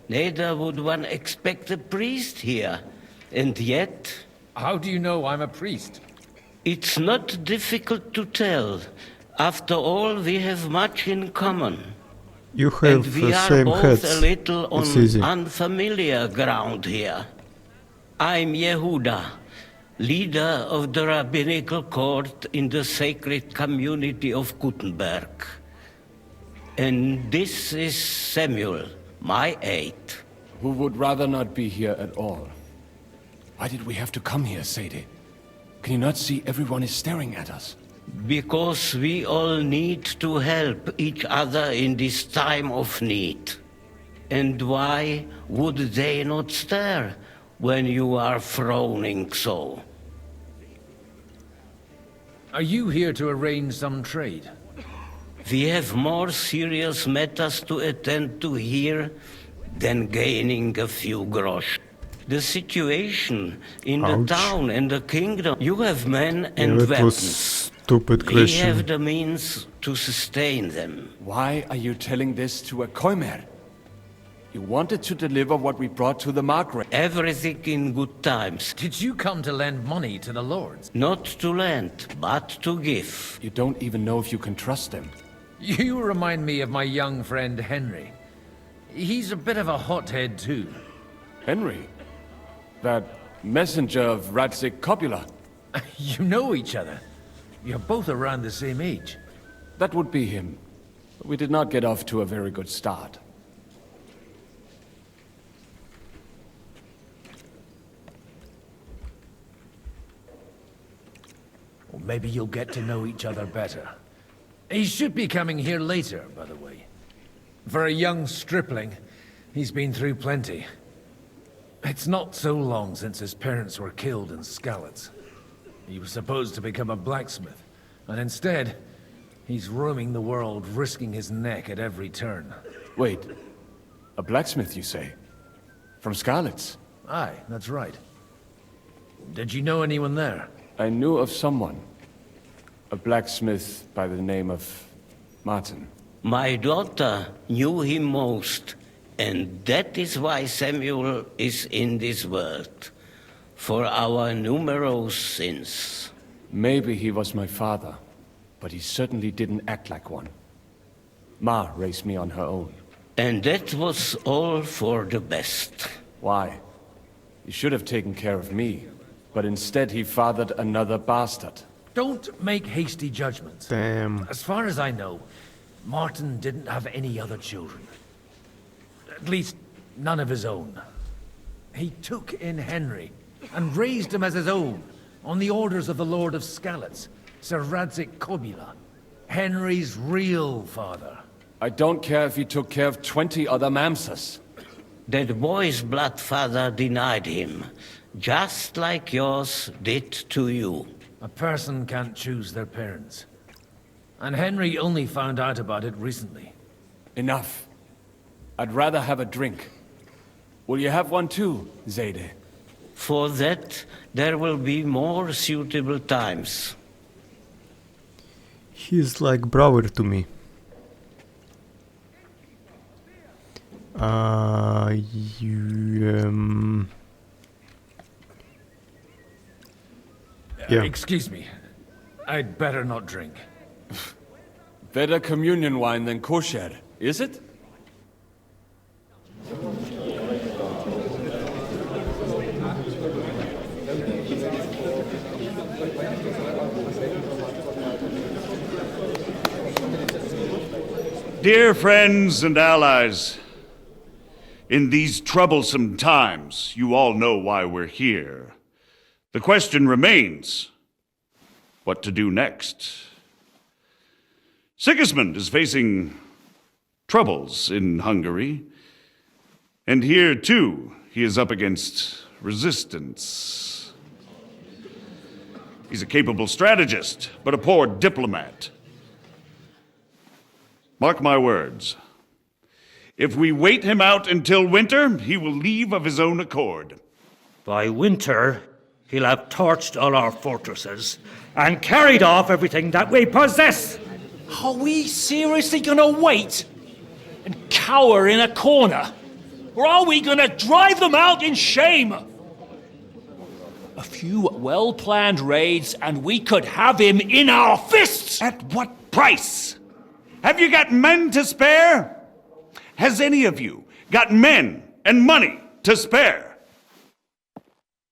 Neither would one expect a priest here. And yet... How do you know I'm a priest? It's not difficult to tell. After all, we have much in common. You have and we are same both heads. a little It's on easy. unfamiliar ground here. I'm Yehuda, leader of the rabbinical court in the sacred community of Gutenberg. And this is Samuel, my aide. Who would rather not be here at all. Why did we have to come here, Sadie? Can you not see everyone is staring at us? Because we all need to help each other in this time of need. And why would they not stare when you are frowning so? Are you here to arrange some trade? We have more serious matters to attend to here than gaining a few grosh. The situation in the town and the kingdom. You have men and that was weapons. stupid We question. have the means to sustain them. Why are you telling this to a Koimer? You wanted to deliver what we brought to the Margrave. Everything in good times. Did you come to lend money to the lords? Not to lend, but to give. You don't even know if you can trust them. You remind me of my young friend Henry. He's a bit of a hothead too. Henry? That messenger of Radzik Copula? You know each other. You're both around the same age. That would be him. But we did not get off to a very good start. Or maybe you'll get to know each other better. He should be coming here later, by the way. For a young stripling, he's been through plenty. It's not so long since his parents were killed in Skalitz. He was supposed to become a blacksmith, and instead, he's roaming the world, risking his neck at every turn. Wait, a blacksmith, you say? From Skalitz? Aye, that's right. Did you know anyone there? I knew of someone. A blacksmith by the name of Martin. My daughter knew him most, and that is why Samuel is in this world. For our numerous sins. Maybe he was my father, but he certainly didn't act like one. Ma raised me on her own. And that was all for the best. Why? He should have taken care of me, but instead he fathered another bastard. Don't make hasty judgments. Damn. As far as I know, Martin didn't have any other children. At least, none of his own. He took in Henry and raised him as his own, on the orders of the Lord of Skalitz, Sir Radzik Copula, Henry's real father. I don't care if he took care of 20 other Mamsas. That boy's blood father denied him, just like yours did to you. A person can't choose their parents. And Henry only found out about it recently. Enough. I'd rather have a drink. Will you have one too, Zayde? For that, there will be more suitable times. He's like brother to me. Yeah. Excuse me. I'd better not drink. Better communion wine than kosher, is it? Dear friends and allies, in these troublesome times, you all know why we're here. The question remains, what to do next? Sigismund is facing troubles in Hungary, and here too, he is up against resistance. He's a capable strategist, but a poor diplomat. Mark my words. If we wait him out until winter, he will leave of his own accord. By winter, he'll have torched all our fortresses and carried off everything that we possess. Are we seriously gonna wait and cower in a corner? Or are we gonna drive them out in shame? A few well-planned raids and we could have him in our fists! At what price? Have you got men to spare? Has any of you got men and money to spare?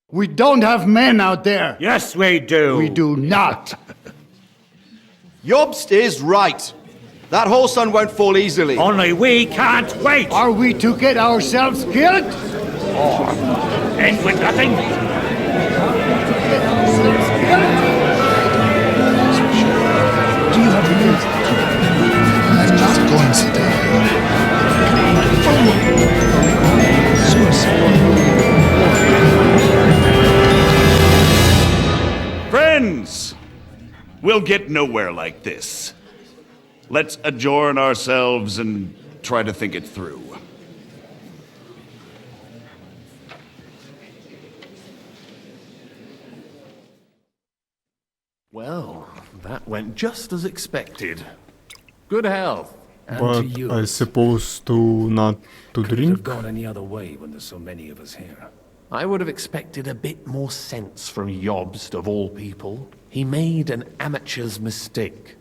We don't have men out there. Yes, we do. We do not. Jobst is right. That whole sun won't fall easily. Only we can't wait. Are we to get ourselves killed? Or end with nothing? Do you have news? I'm not going to die. Friends, we'll get nowhere like this. Let's adjourn ourselves and try to think it through. Well, that went just as expected. Good health. But I suppose to not to drink? Have gone any other way when there's so many of us here. I would have expected a bit more sense from Jobst, of all people. He made an amateur's mistake.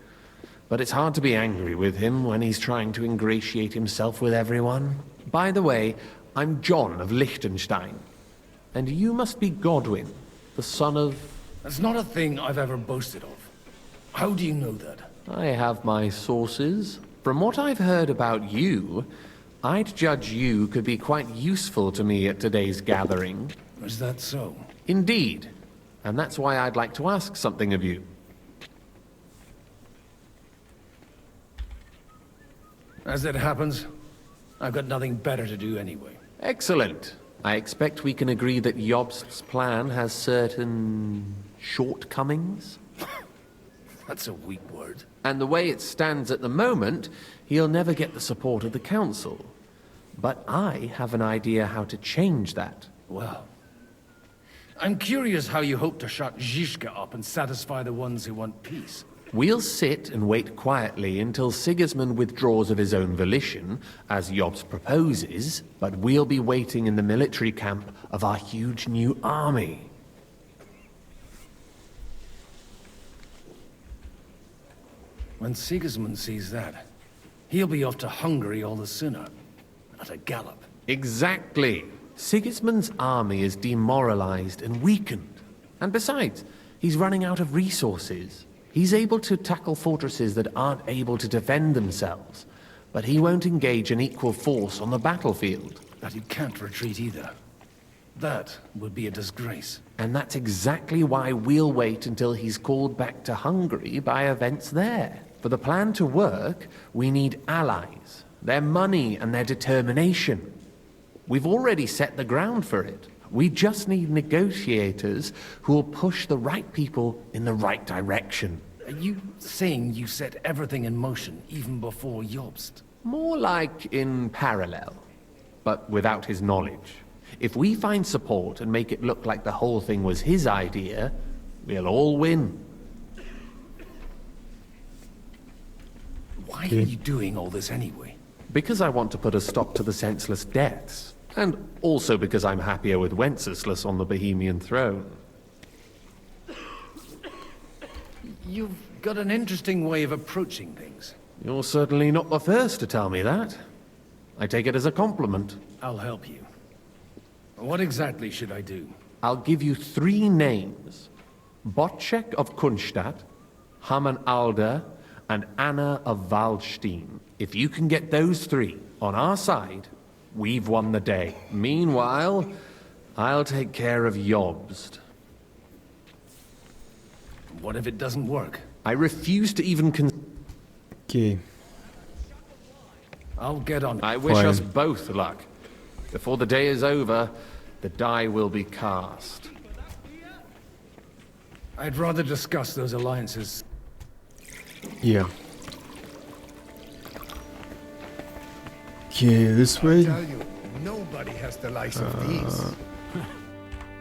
But it's hard to be angry with him when he's trying to ingratiate himself with everyone. By the way, I'm John of Liechtenstein. And you must be Godwin, the son of... That's not a thing I've ever boasted of. How do you know that? I have my sources. From what I've heard about you, I'd judge you could be quite useful to me at today's gathering. Is that so? Indeed. And that's why I'd like to ask something of you. As it happens, I've got nothing better to do anyway. Excellent. I expect we can agree that Jobst's plan has certain shortcomings? That's a weak word. And the way it stands at the moment, he'll never get the support of the council. But I have an idea how to change that. Well, I'm curious how you hope to shut Zizka up and satisfy the ones who want peace. We'll sit and wait quietly until Sigismund withdraws of his own volition, as Jobst proposes, but we'll be waiting in the military camp of our huge new army. When Sigismund sees that, he'll be off to Hungary all the sooner. At a gallop. Exactly. Sigismund's army is demoralized and weakened. And besides, he's running out of resources. He's able to tackle fortresses that aren't able to defend themselves, but he won't engage an equal force on the battlefield. But he can't retreat either. That would be a disgrace. And that's exactly why we'll wait until he's called back to Hungary by events there. For the plan to work, we need allies, their money and their determination. We've already set the ground for it. We just need negotiators who will push the right people in the right direction. Are you saying you set everything in motion even before Jobst? More like in parallel, but without his knowledge. If we find support and make it look like the whole thing was his idea, we'll all win. Why are you doing all this anyway? Because I want to put a stop to the senseless deaths. And also because I'm happier with Wenceslas on the Bohemian throne. You've got an interesting way of approaching things. You're certainly not the first to tell me that. I take it as a compliment. I'll help you. What exactly should I do? I'll give you 3 names. Botchek of Kunstadt, Hamann Alder, and Anna of Waldstein. If you can get those 3 on our side, we've won the day. Meanwhile, I'll take care of Jobst. What if it doesn't work? I refuse to even Okay. I'll get on. I wish us both luck. Before the day is over, the die will be cast. I'd rather discuss those alliances. Yeah. Okay, this way. I tell you, nobody has the likes of these.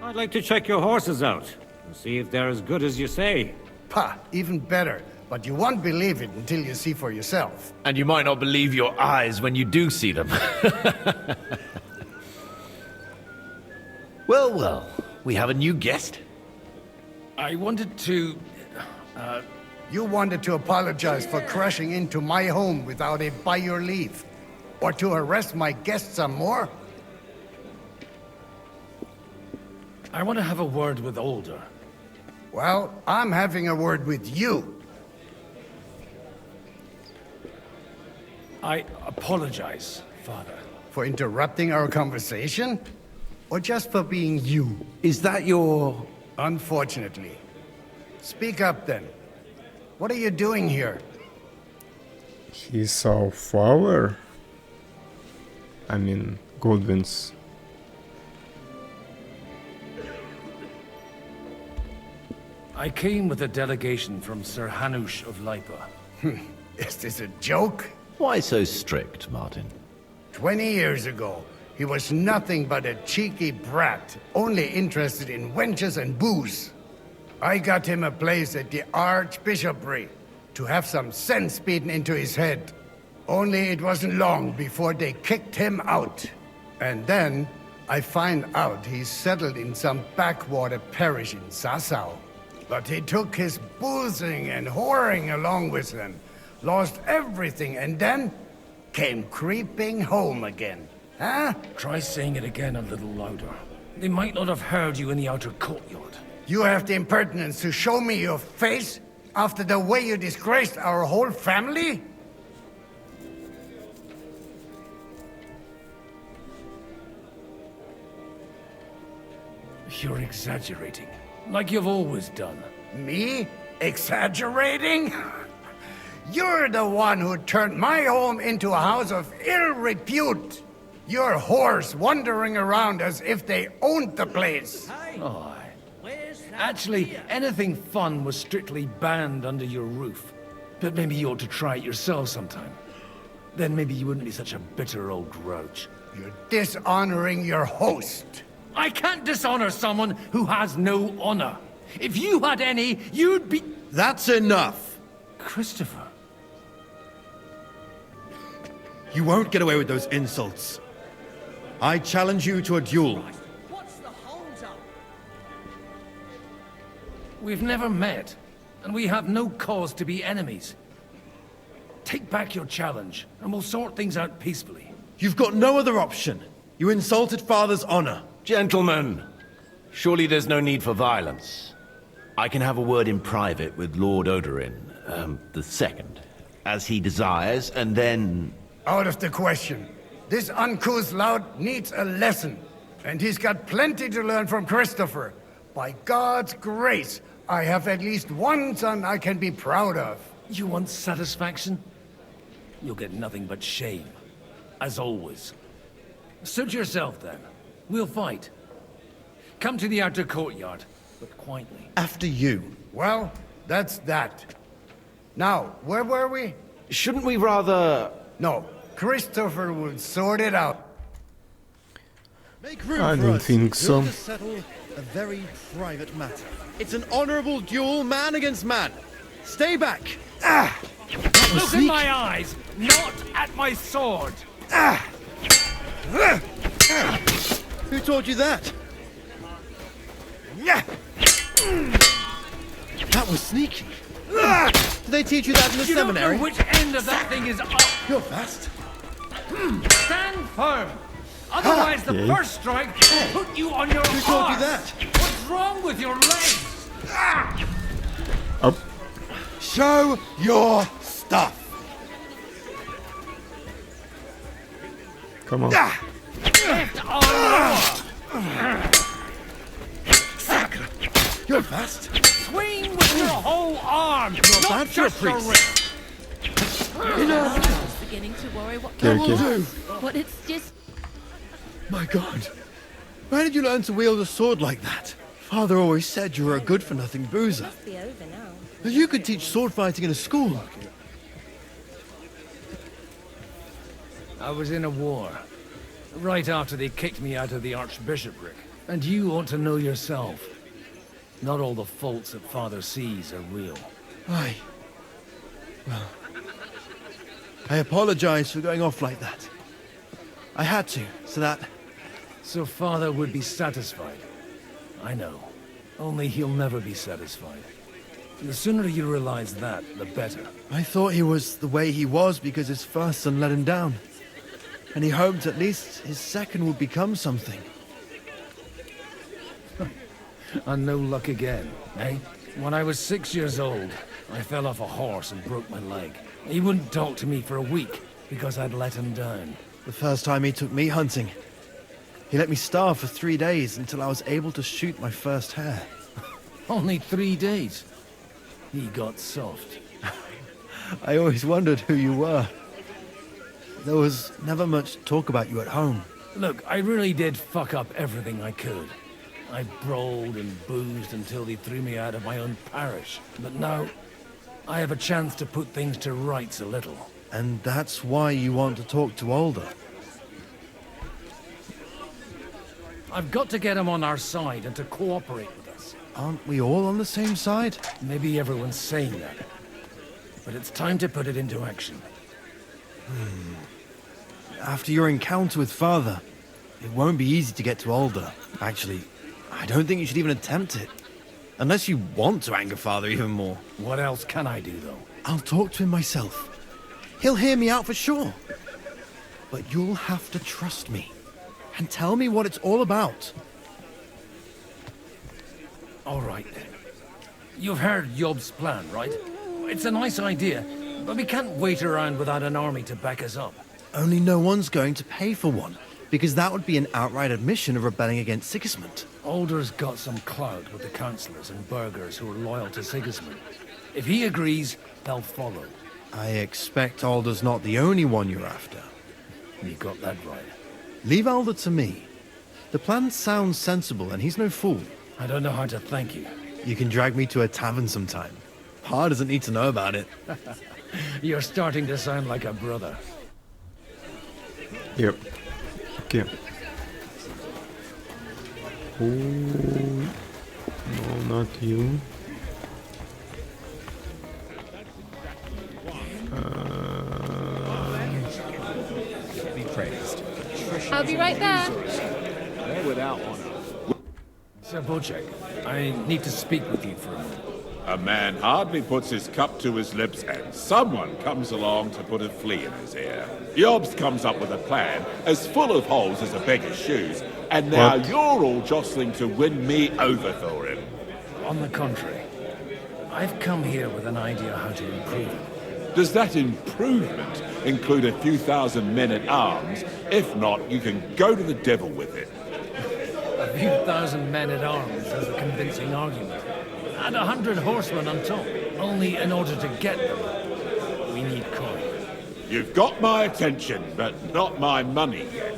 I'd like to check your horses out and see if they're as good as you say. Pah, even better. But you won't believe it until you see for yourself. And you might not believe your eyes when you do see them. Well, well, we have a new guest. I wanted to... You wanted to apologize for crashing into my home without it by your leave. Or to harass my guests some more? I want to have a word with Older. Well, I'm having a word with you. I apologize, Father. For interrupting our conversation? Or just for being you? Is that your... Unfortunately. Speak up then. What are you doing here? He saw flower. I mean, Goldwyn's. I came with a delegation from Sir Hanush of Lipa. Is this a joke? Why so strict, Martin? 20 years ago, he was nothing but a cheeky brat, only interested in wenches and booze. I got him a place at the Archbishopric to have some sense beaten into his head. Only it wasn't long before they kicked him out. And then I find out he's settled in some backwater parish in Sassau. But he took his boozing and whoring along with him, lost everything, and then came creeping home again. Huh? Try saying it again a little louder. They might not have heard you in the outer courtyard. You have the impertinence to show me your face after the way you disgraced our whole family? You're exaggerating, like you've always done. Me? Exaggerating? You're the one who turned my home into a house of ill repute. Your whores wandering around as if they owned the place. Oh, actually, anything fun was strictly banned under your roof. But maybe you ought to try it yourself sometime. Then maybe you wouldn't be such a bitter old grouch. You're dishonoring your host. I can't dishonor someone who has no honor. If you had any, you'd be... That's enough. Christopher. You won't get away with those insults. I challenge you to a duel. What's the hold-up? We've never met, and we have no cause to be enemies. Take back your challenge, and we'll sort things out peacefully. You've got no other option. You insulted Father's honor. Gentlemen, surely there's no need for violence. I can have a word in private with Lord Odorin, the second, as he desires, and then... Out of the question. This uncouth lout needs a lesson, and he's got plenty to learn from Christopher. By God's grace, I have at least one son I can be proud of. You want satisfaction? You'll get nothing but shame, as always. Suit yourself, then. We'll fight. Come to the outer courtyard, but quietly. After you. Well, that's that. Now, where were we? Shouldn't we rather... No, Christopher will sort it out. Make room I for don't us. think so. We'll just settle a very private matter. It's an honorable duel, man against man. Stay back. Look in my eyes, not at my sword. Who taught you that? That was sneaky. Did they teach you that in the You seminary? don't know which end of that thing is up. You're fast. Stand firm. Otherwise, the first strike will put you on your Who taught you arse. that? What's wrong with your legs? Up. Show your stuff. Come on. Lift or lower. You're fast. Swing with your whole arm, Not not bad for a just your priest. wrist. I was beginning to worry what Okay, okay. do. But it's just... My God. Where did you learn to wield a sword like that? Father always said you were a good-for-nothing boozer. Must be over now. You could teach sword fighting in a school. I was in a war. Right after they kicked me out of the Archbishopric. And you ought to know yourself. Not all the faults that Father sees are real. Aye. Well, I apologize for going off like that. I had to, so that... So Father would be satisfied. I know. Only he'll never be satisfied. The sooner you realize that, the better. I thought he was the way he was because his first son let him down. And he hoped at least his second would become something. And no luck again, eh? When I was 6 years old, I fell off a horse and broke my leg. He wouldn't talk to me for a week because I'd let him down. The first time he took me hunting, he let me starve for 3 days until I was able to shoot my first hare. Only 3 days? He got soft. I always wondered who you were. There was never much talk about you at home. Look, I really did fuck up everything I could. I brawled and boozed until they threw me out of my own parish. But now, I have a chance to put things to rights a little. And that's why you want to talk to Alder. I've got to get him on our side and to cooperate with us. Aren't we all on the same side? Maybe everyone's saying that. But it's time to put it into action. After your encounter with Father, it won't be easy to get to Alder. Actually, I don't think you should even attempt it. Unless you want to anger Father even more. What else can I do, though? I'll talk to him myself. He'll hear me out for sure. But you'll have to trust me. And tell me what it's all about. All right, then. You've heard Yob's plan, right? It's a nice idea, but we can't wait around without an army to back us up. Only no one's going to pay for one, because that would be an outright admission of rebelling against Sigismund. Alder's got some clout with the councillors and burghers who are loyal to Sigismund. If he agrees, they'll follow. I expect Alder's not the only one you're after. You got that right. Leave Alder to me. The plan sounds sensible, and he's no fool. I don't know how to thank you. You can drag me to a tavern sometime. Pa doesn't need to know about it. You're starting to sound like a brother. Yep. Okay. Oh, no, not you. Be praised. I'll be right there. Without honor. Sir Bocek, I need to speak with you for a moment. A man hardly puts his cup to his lips and someone comes along to put a flea in his ear. Yobs comes up with a plan as full of holes as a beggar's shoes, and now you're all jostling to win me over for him. On the contrary, I've come here with an idea how to improve it. Does that improvement include a few thousand men at arms? If not, you can go to the devil with it. A few thousand men at arms is a convincing argument. And 100 horsemen on top. Only in order to get them, we need coin. You've got my attention, but not my money yet.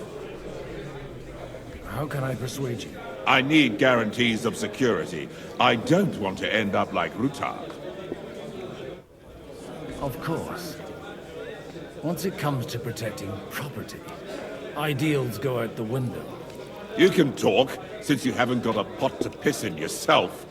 How can I persuade you? I need guarantees of security. I don't want to end up like Rutark. Of course. Once it comes to protecting property, ideals go out the window. You can talk, since you haven't got a pot to piss in yourself.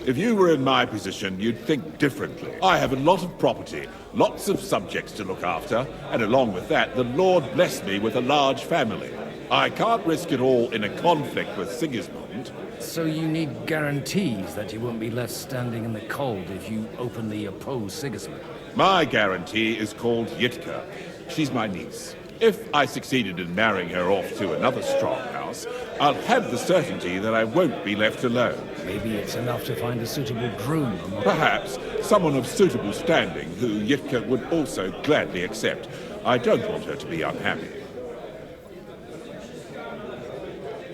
If you were in my position, you'd think differently. I have a lot of property, lots of subjects to look after, and along with that, the Lord blessed me with a large family. I can't risk it all in a conflict with Sigismund. So you need guarantees that you won't be left standing in the cold if you openly oppose Sigismund? My guarantee is called Yitka. She's my niece. If I succeeded in marrying her off to another strong house, I'll have the certainty that I won't be left alone. Maybe it's enough to find a suitable groom. Perhaps someone of suitable standing who Yitka would also gladly accept. I don't want her to be unhappy.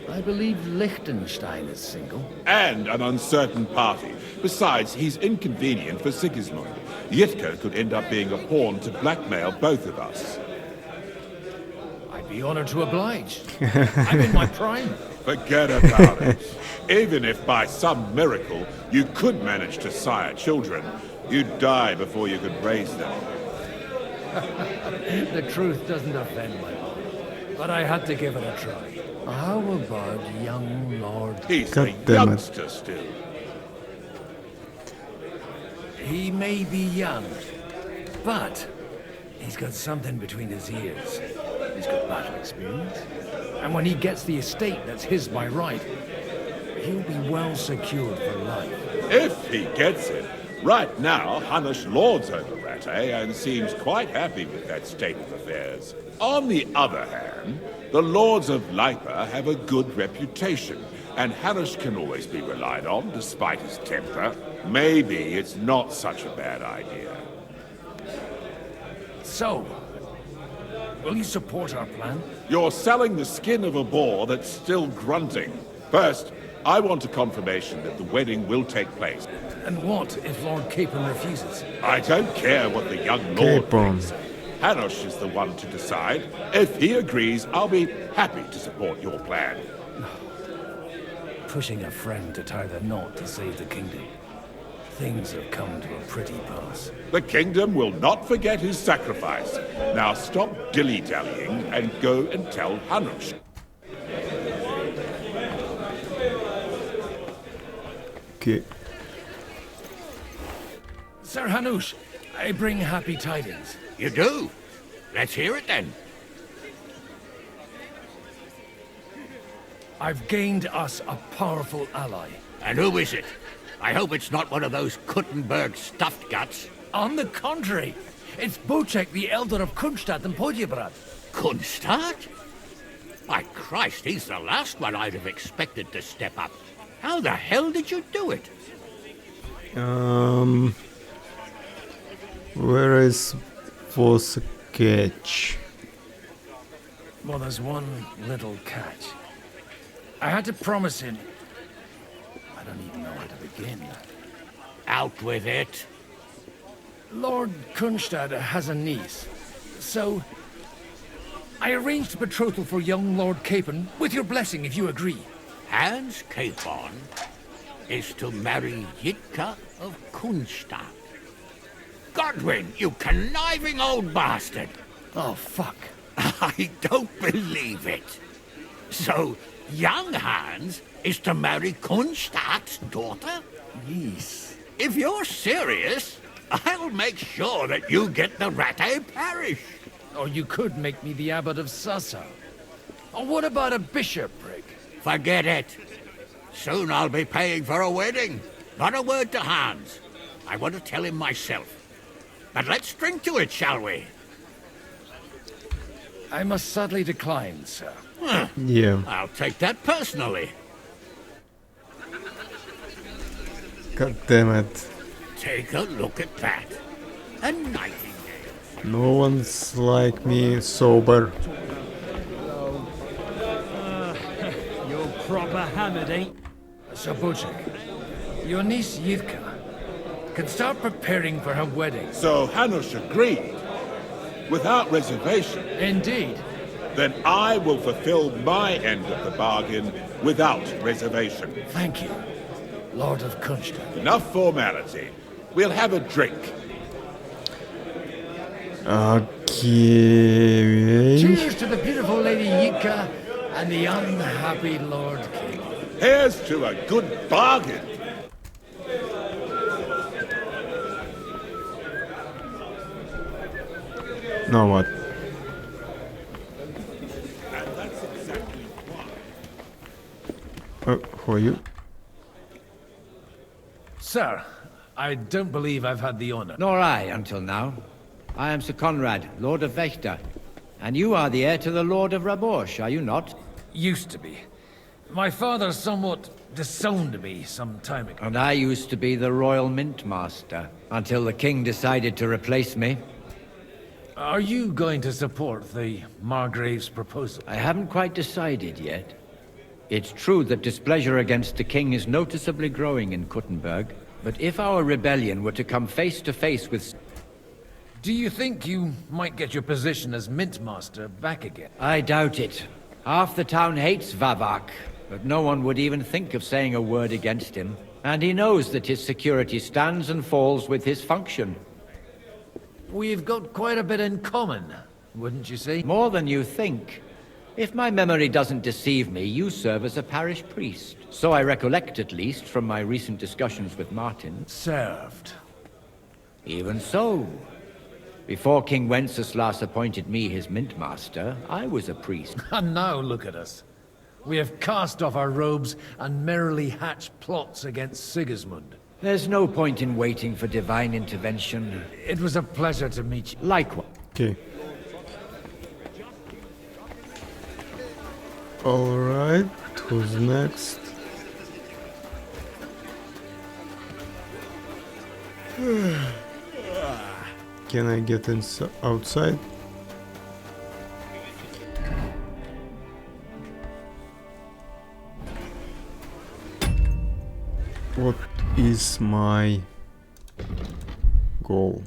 I believe Liechtenstein is single. And an uncertain party. Besides, he's inconvenient for Sigismund. Yitka could end up being a pawn to blackmail both of us. I'd be honored to oblige. I'm in my prime. Forget about it. Even if by some miracle you could manage to sire children, you'd die before you could raise them. The truth doesn't offend my mom, but I had to give it a try. How about young Lord... He's God a damn it. youngster still. He may be young, but he's got something between his ears. He's got battle experience. And when he gets the estate that's his by right, he'll be well secured for life. If he gets it. Right now, Hanush lords over Rattay and seems quite happy with that state of affairs. On the other hand, the lords of Lipa have a good reputation, and Hanush can always be relied on despite his temper. Maybe it's not such a bad idea. So, will you support our plan? You're selling the skin of a boar that's still grunting. First, I want a confirmation that the wedding will take place. And what if Lord Capon refuses? I don't care what the young lord Capon. thinks. Hanush is the one to decide. If he agrees, I'll be happy to support your plan. Pushing a friend to tie the knot to save the kingdom. Things have come to a pretty pass. The kingdom will not forget his sacrifice. Now stop dilly-dallying and go and tell Hanush. Okay. Sir Hanush, I bring happy tidings. You do? Let's hear it then. I've gained us a powerful ally. And who is it? I hope it's not one of those Kuttenberg stuffed guts. On the contrary, it's Bocek, the Elder of Kunstadt and Podjebrad. Kunstadt? My Christ, he's the last one I'd have expected to step up. How the hell did you do it? Where is Vosketch? Well, there's one little catch. I had to promise him. I don't even know how to begin. Out with it. Lord Kunstadt has a niece, so I arranged a betrothal for young Lord Capon, with your blessing if you agree. Hans Capon is to marry Yitka of Kunstadt. Godwin, you conniving old bastard! Oh, fuck. I don't believe it. So, young Hans is to marry Kunstadt's daughter? Yes. If you're serious, I'll make sure that you get the Rattay parish. Or you could make me the abbot of Sassa. Or what about a bishopric? Forget it. Soon I'll be paying for a wedding. Not a word to Hans. I want to tell him myself. But let's drink to it, shall we? I must sadly decline, sir. Yeah. I'll take that personally. God damn it. Take a look at that. A nightingale. No one's like me sober. You're proper hammered, ain't? Sir Bocek, your niece Yitka can start preparing for her wedding. So Hanush agreed, without reservation. Indeed. Then I will fulfill my end of the bargain without reservation. Thank you, Lord of Kunstadt. Enough formality. We'll have a drink. Okay. Cheers to the beautiful Lady Yitka and the unhappy Lord King. Here's to a good bargain. Now what? Who are you? Sir, I don't believe I've had the honor. Nor I, until now. I am Sir Conrad, Lord of Wächter. And you are the heir to the Lord of Rabosh, are you not? Used to be. My father somewhat disowned me some time ago. And I used to be the Royal Mint Master, until the King decided to replace me. Are you going to support the Margrave's proposal? I haven't quite decided yet. It's true that displeasure against the King is noticeably growing in Kuttenberg, but if our rebellion were to come face to face with... Do you think you might get your position as Mint Master back again? I doubt it. Half the town hates Vavak, but no one would even think of saying a word against him. And he knows that his security stands and falls with his function. We've got quite a bit in common, wouldn't you say? More than you think. If my memory doesn't deceive me, you serve as a parish priest. So I recollect, at least, from my recent discussions with Martin. Served. Even so. Before King Wenceslas appointed me his mintmaster, I was a priest. And now look at us. We have cast off our robes and merrily hatched plots against Sigismund. There's no point in waiting for divine intervention. It was a pleasure to meet you. Likewise. Okay. Alright, who's next? Can I get outside? What is my goal?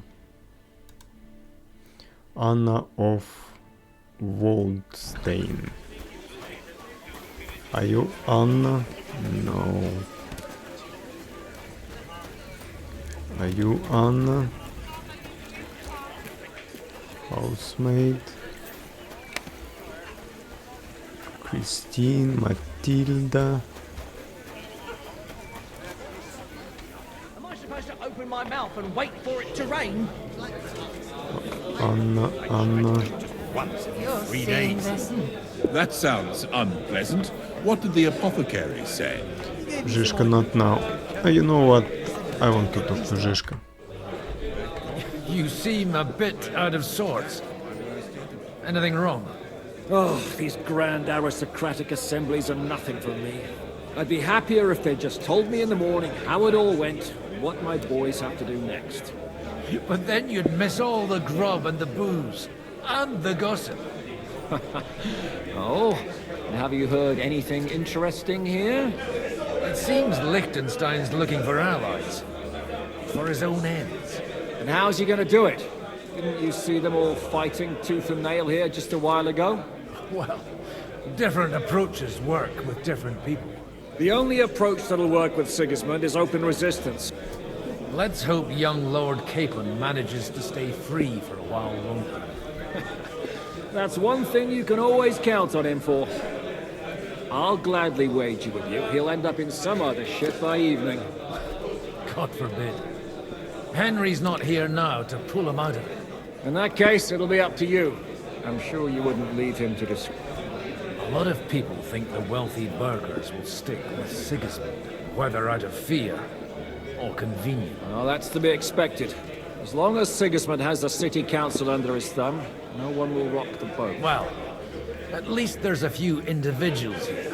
Anna of Waldstein. Are you Anna? No. Are you Anna? Housemaid. Christine, Matilda. Am I supposed to open my mouth and wait for it to rain? Anna. Once every 3 days. That sounds unpleasant. What did the apothecary say? Zizka, not now. You know what? I want to talk to Zizka. You seem a bit out of sorts. Anything wrong? Oh, these grand aristocratic assemblies are nothing for me. I'd be happier if they just told me in the morning how it all went and what my boys have to do next. But then you'd miss all the grub and the booze. And the gossip. Oh, and have you heard anything interesting here? It seems Liechtenstein's looking for allies. For his own ends. And how's he gonna do it? Didn't you see them all fighting tooth and nail here just a while ago? Well, different approaches work with different people. The only approach that'll work with Sigismund is open resistance. Let's hope young Lord Capon manages to stay free for a while longer. That's one thing you can always count on him for. I'll gladly wager with you he'll end up in some other shit by evening. God forbid. Henry's not here now to pull him out of it. In that case, it'll be up to you. I'm sure you wouldn't leave him to this. A lot of people think the wealthy burghers will stick with Sigismund, whether out of fear or convenience. Well, that's to be expected. As long as Sigismund has the city council under his thumb, no one will rock the boat. Well, at least there's a few individuals here.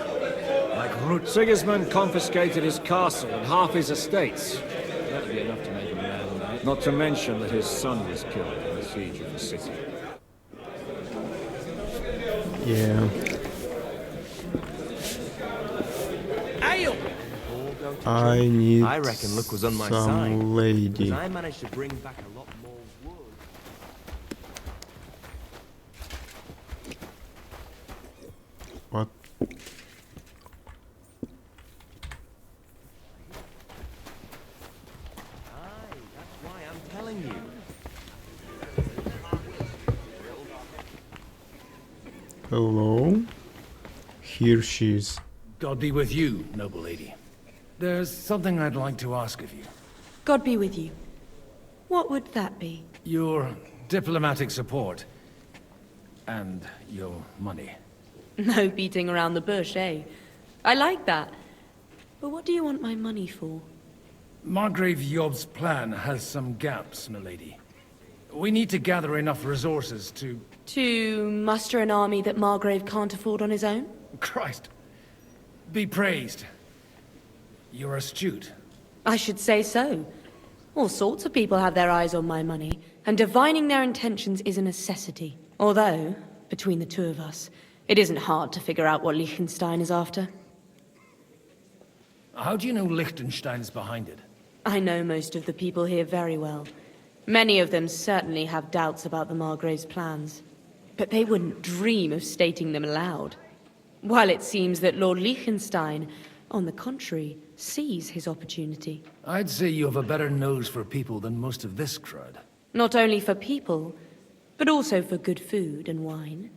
Like Root. Sigismund confiscated his castle and half his estates. That'd be enough to make him mad. Not to mention that his son was killed in the siege of the city. Yeah. Ale! I need I reckon luck was on my some side. lady. I managed to bring back a lot more wood. What? Aye, that's why I'm telling you. Hello? Here she is. God be with you, noble lady. There's something I'd like to ask of you. God be with you. What would that be? Your diplomatic support. And your money. No beating around the bush, eh? I like that. But what do you want my money for? Margrave Yob's plan has some gaps, milady. We need to gather enough resources to... To muster an army that Margrave can't afford on his own? Christ. Be praised. You're astute. I should say so. All sorts of people have their eyes on my money, and divining their intentions is a necessity. Although, between the two of us, it isn't hard to figure out what Liechtenstein is after. How do you know Liechtenstein's behind it? I know most of the people here very well. Many of them certainly have doubts about the Margrave's plans. But they wouldn't dream of stating them aloud. While it seems that Lord Liechtenstein, on the contrary, sees his opportunity. I'd say you have a better nose for people than most of this crowd. Not only for people, but also for good food and wine.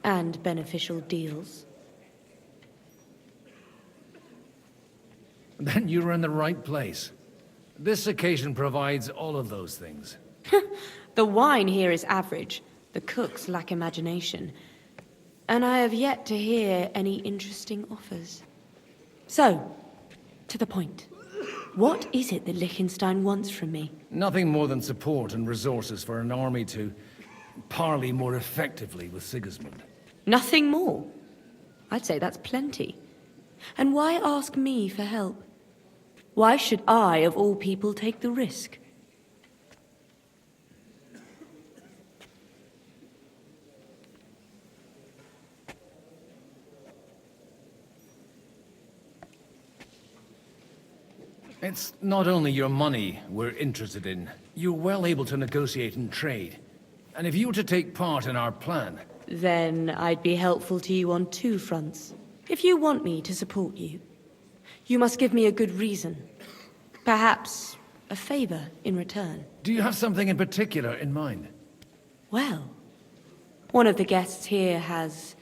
And beneficial deals. Then you're in the right place. This occasion provides all of those things. The wine here is average. The cooks lack imagination. And I have yet to hear any interesting offers. So, to the point. What is it that Liechtenstein wants from me? Nothing more than support and resources for an army to parley more effectively with Sigismund. Nothing more? I'd say that's plenty. And why ask me for help? Why should I, of all people, take the risk? It's not only your money we're interested in. You're well able to negotiate and trade. And if you were to take part in our plan... Then I'd be helpful to you on two fronts. If you want me to support you, you must give me a good reason. Perhaps a favor in return. Do you have something in particular in mind? Well, one of the guests here has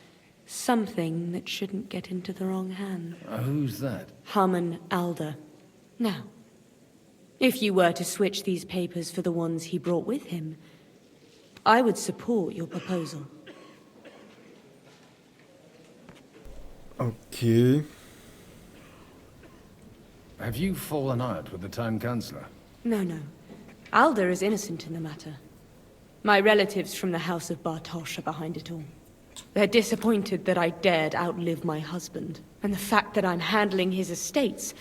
something that shouldn't get into the wrong hands. Who's that? Harman Alder. Now, if you were to switch these papers for the ones he brought with him, I would support your proposal. Okay. Have you fallen out with the Town Councillor? No. Alder is innocent in the matter. My relatives from the House of Bartosz are behind it all. They're disappointed that I dared outlive my husband, and the fact that I'm handling his estates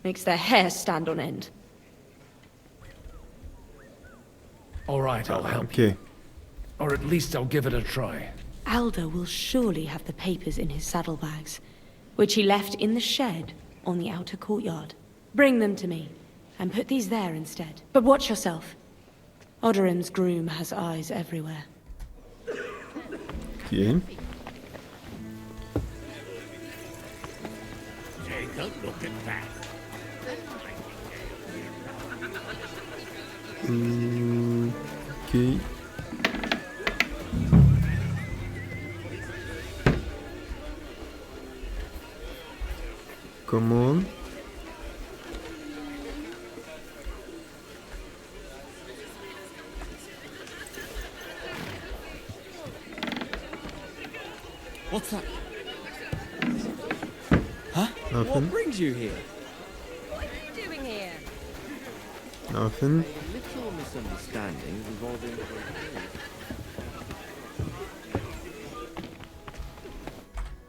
makes their hair stand on end. All right, I'll help okay. you. Or at least I'll give it a try. Alder will surely have the papers in his saddlebags, which he left in the shed on the outer courtyard. Bring them to me, and put these there instead. But watch yourself. Odorim's groom has eyes everywhere. Okay. Take a look at that. Okay. Come on. What's that? Huh? Nothing. What brings you here? What are you doing here? Nothing. A little misunderstanding involving...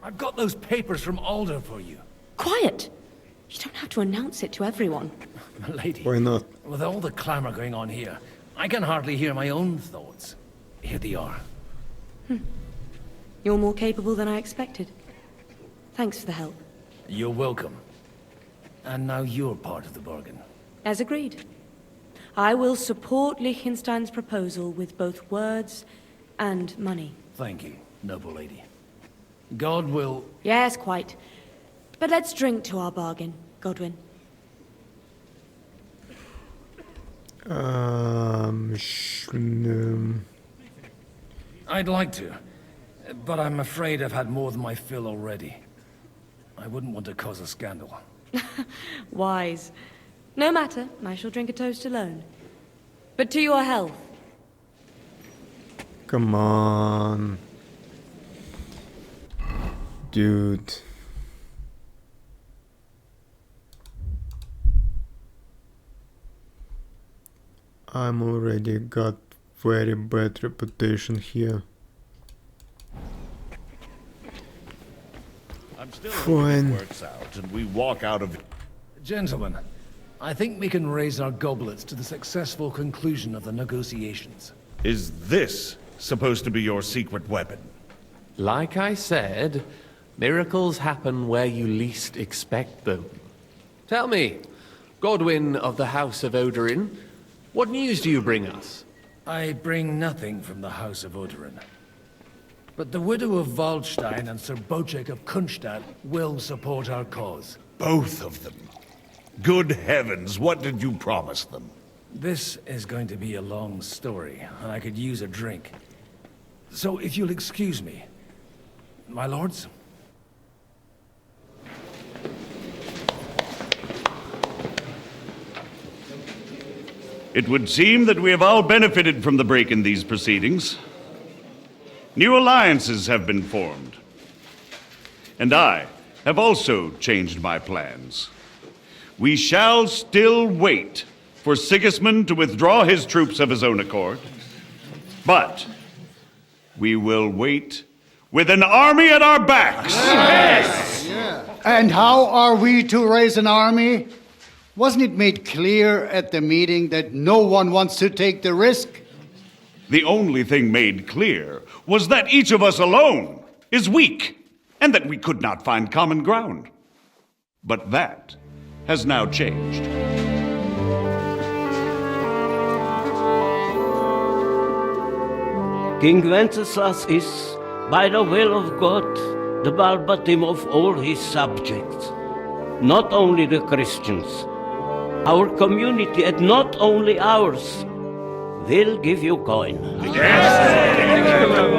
I've got those papers from Alder for you. Quiet! You don't have to announce it to everyone. Lady. Why not? With all the clamor going on here, I can hardly hear my own thoughts. Here they are. You're more capable than I expected. Thanks for the help. You're welcome. And now you're part of the bargain. As agreed. I will support Liechtenstein's proposal with both words and money. Thank you, noble lady. God will... Yes, quite. But let's drink to our bargain, Godwin. I'd like to, but I'm afraid I've had more than my fill already. I wouldn't want to cause a scandal. Wise. No matter, I shall drink a toast alone. But to your health. Come on. Dude. I'm already got very bad reputation here. I'm still hoping it works out and we walk out of... Gentlemen, I think we can raise our goblets to the successful conclusion of the negotiations. Is this supposed to be your secret weapon? Like I said, miracles happen where you least expect them. Tell me, Godwin of the House of Odorin, what news do you bring us? I bring nothing from the House of Odorin. But the widow of Waldstein and Sir Bocek of Kunstadt will support our cause. Both of them? Good heavens, what did you promise them? This is going to be a long story, and I could use a drink. So if you'll excuse me, my lords? It would seem that we have all benefited from the break in these proceedings. New alliances have been formed. And I have also changed my plans. We shall still wait for Sigismund to withdraw his troops of his own accord. But we will wait with an army at our backs. Yes! And how are we to raise an army? Wasn't it made clear at the meeting that no one wants to take the risk? The only thing made clear was that each of us alone is weak, and that we could not find common ground. But that has now changed. King Wenceslas is, by the will of God, the Balbatim of all his subjects. Not only the Christians, our community, and not only ours, will give you coin.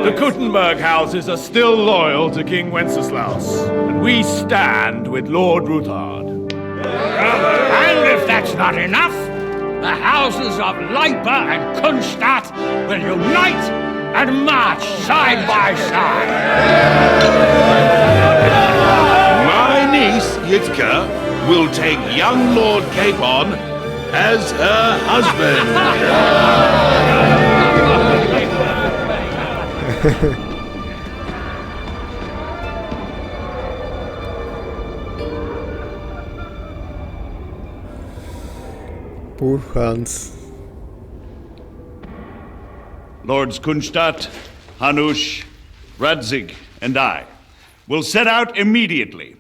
The Kuttenberg houses are still loyal to King Wenceslas, and we stand with Lord Ruthard. And if that's not enough, the houses of Leipa and Kunstadt will unite and march side by side. My niece, Yitka, will take young Lord Capon as her husband. Poor Hans. Lords Kunstadt, Hanush, Radzig, and I will set out immediately.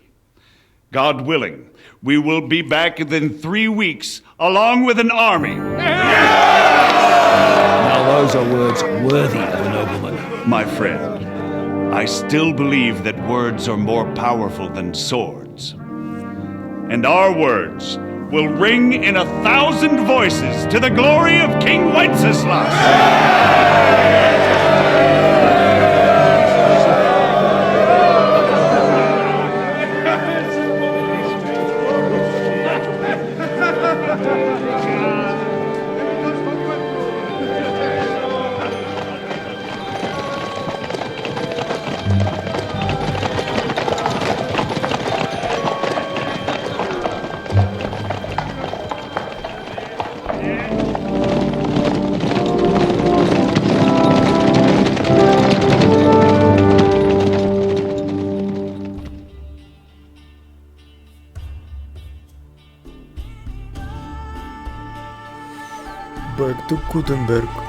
God willing, we will be back within 3 weeks, along with an army. Now those are words worthy of a nobleman. My friend, I still believe that words are more powerful than swords. And our words will ring in 1,000 voices to the glory of King Wenceslas. Back to Gutenberg.